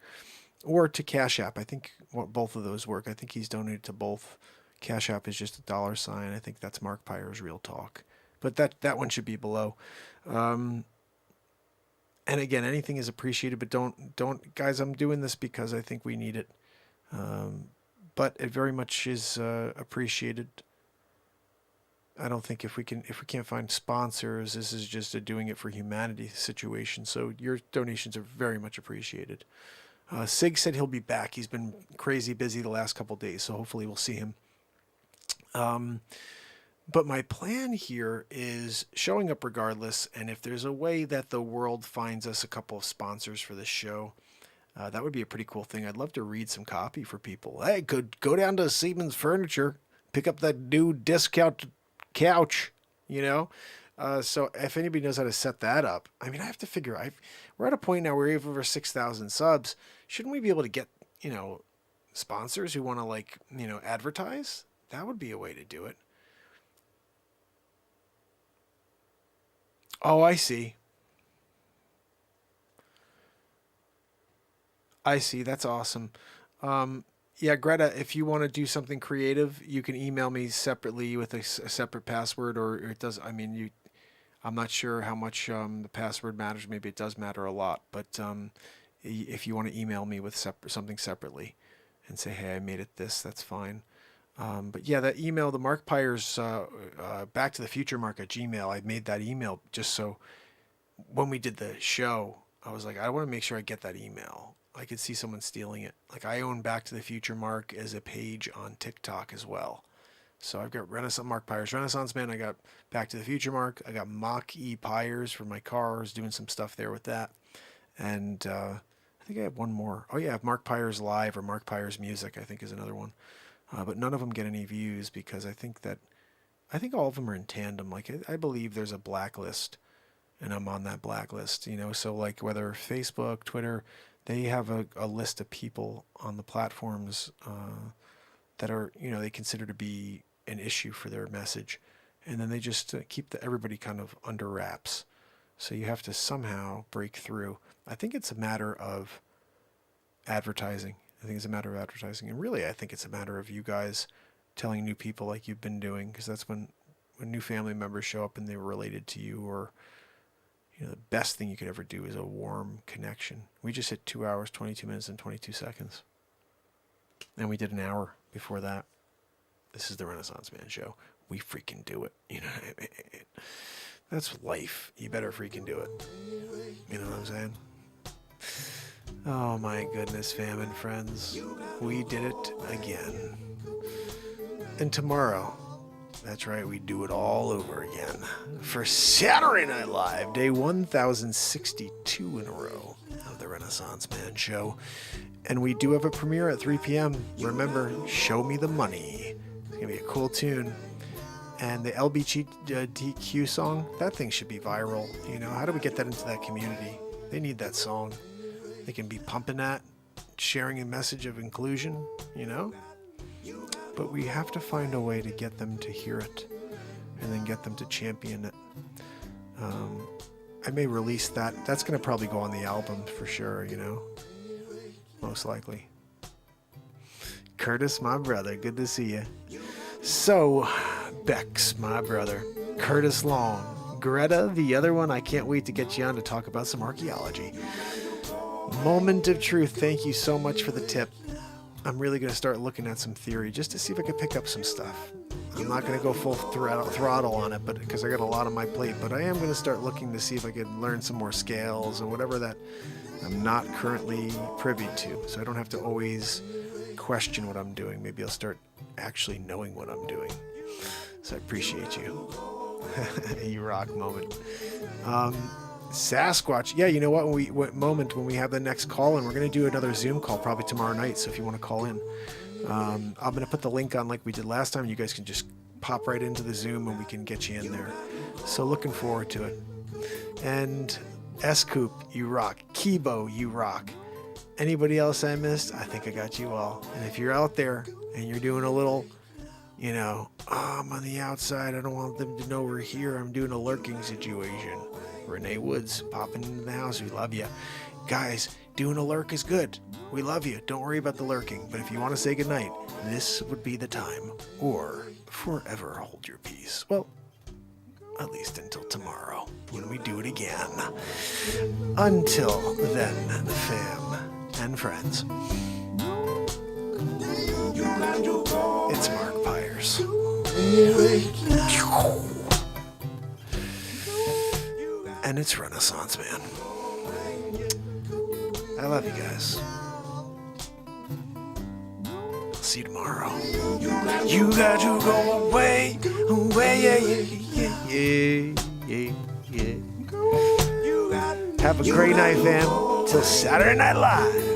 or to Cash App. I think both of those work. I think he's donated to both. Cash App is just $. I think that's Mark Pires Real Talk, but that one should be below. And again, anything is appreciated, but don't guys. I'm doing this because I think we need it, but it very much is appreciated. I don't think if we can't find sponsors, this is just a doing it for humanity situation. So your donations are very much appreciated. Sig said he'll be back. He's been crazy busy the last couple days, so hopefully we'll see him. But my plan here is showing up regardless, and if there's a way that the world finds us a couple of sponsors for this show, that would be a pretty cool thing. I'd love to read some copy for people. Hey, go down to Siemens Furniture, pick up that new discount couch, so if anybody knows how to set that up, I mean, I have to figure, we're at a point now where we have over 6,000 subs. Shouldn't we be able to get, sponsors who want to advertise? That would be a way to do it. Oh, I see. That's awesome. Yeah, Greta, if you want to do something creative, you can email me separately with a separate password, or it does. I mean, I'm not sure how much the password matters. Maybe it does matter a lot, but if you want to email me with something separately and say, hey, I made it this, that's fine. But yeah, that email, the Mark Pires, Back to the Future Mark at Gmail, I made that email just so when we did the show, I was like, I want to make sure I get that email. I could see someone stealing it. Like, I own Back to the Future Mark as a page on TikTok as well. So I've got Mark Pires Renaissance Man. I got Back to the Future Mark. I got Mach E Pires for my cars, doing some stuff there with that. And I think I have one more. Oh yeah, Mark Pires Live or Mark Pires Music, I think, is another one. But none of them get any views because I think all of them are in tandem. Like, I believe there's a blacklist, and I'm on that blacklist. So like whether Facebook, Twitter, they have a list of people on the platforms that are, they consider to be an issue for their message. And then they just keep everybody kind of under wraps. So you have to somehow break through. I think it's a matter of advertising. And really, I think it's a matter of you guys telling new people like you've been doing, because that's when new family members show up and they're related to you, or the best thing you could ever do is a warm connection. We just hit 2 hours, 22 minutes, and 22 seconds. And we did an hour before that. This is the Renaissance Man Show. We freaking do it. That's life. You better freaking do it. You know what I'm saying? Oh my goodness, fam and friends. We did it again. And tomorrow, that's right, we do it all over again for Saturday Night Live, day 1062 in a row of the Renaissance Man Show. And we do have a premiere at 3 p.m. Remember, Show Me the Money. It's going to be a cool tune. And the LBGTQ song, that thing should be viral. How do we get that into that community? They need that song. They can be pumping that, sharing a message of inclusion, But we have to find a way to get them to hear it. and then get them to champion it. I may release that. That's going to probably go on the album for sure, you know, most likely. Curtis, my brother, good to see you. So, Bex, my brother, Curtis Long, Greta, the other one, I can't wait to get you on to talk about some archaeology. Moment of Truth, thank you so much for the tip. I'm really going to start looking at some theory just to see if I can pick up some stuff. I'm not going to go full throttle on it, but because I got a lot on my plate, but I am going to start looking to see if I can learn some more scales and whatever that I'm not currently privy to, so I don't have to always question what I'm doing. Maybe I'll start actually knowing what I'm doing. So I appreciate you. You rock, Moment. Sasquatch. Yeah, you know what? Moment, when we have the next call, and we're going to do another Zoom call probably tomorrow night, so if you want to call in. I'm going to put the link on like we did last time. You guys can just pop right into the Zoom and we can get you in there. So looking forward to it. And S-Coop, you rock. Kibo, you rock. Anybody else I missed? I think I got you all. And if you're out there and you're doing a little, you know, I'm on the outside, I don't want them to know we're here, I'm doing a lurking situation. Renee Woods popping into the house, we love you. Guys, doing a lurk is good. We love you. Don't worry about the lurking. But if you want to say goodnight, this would be the time. Or forever hold your peace. Well, at least until tomorrow when we do it again. Until then, fam and friends, it's Mark Pires. And it's Renaissance Man. I love you guys. I'll see you tomorrow. You got to go away, away, yeah. Have a great night, fam. Till Saturday Night Live.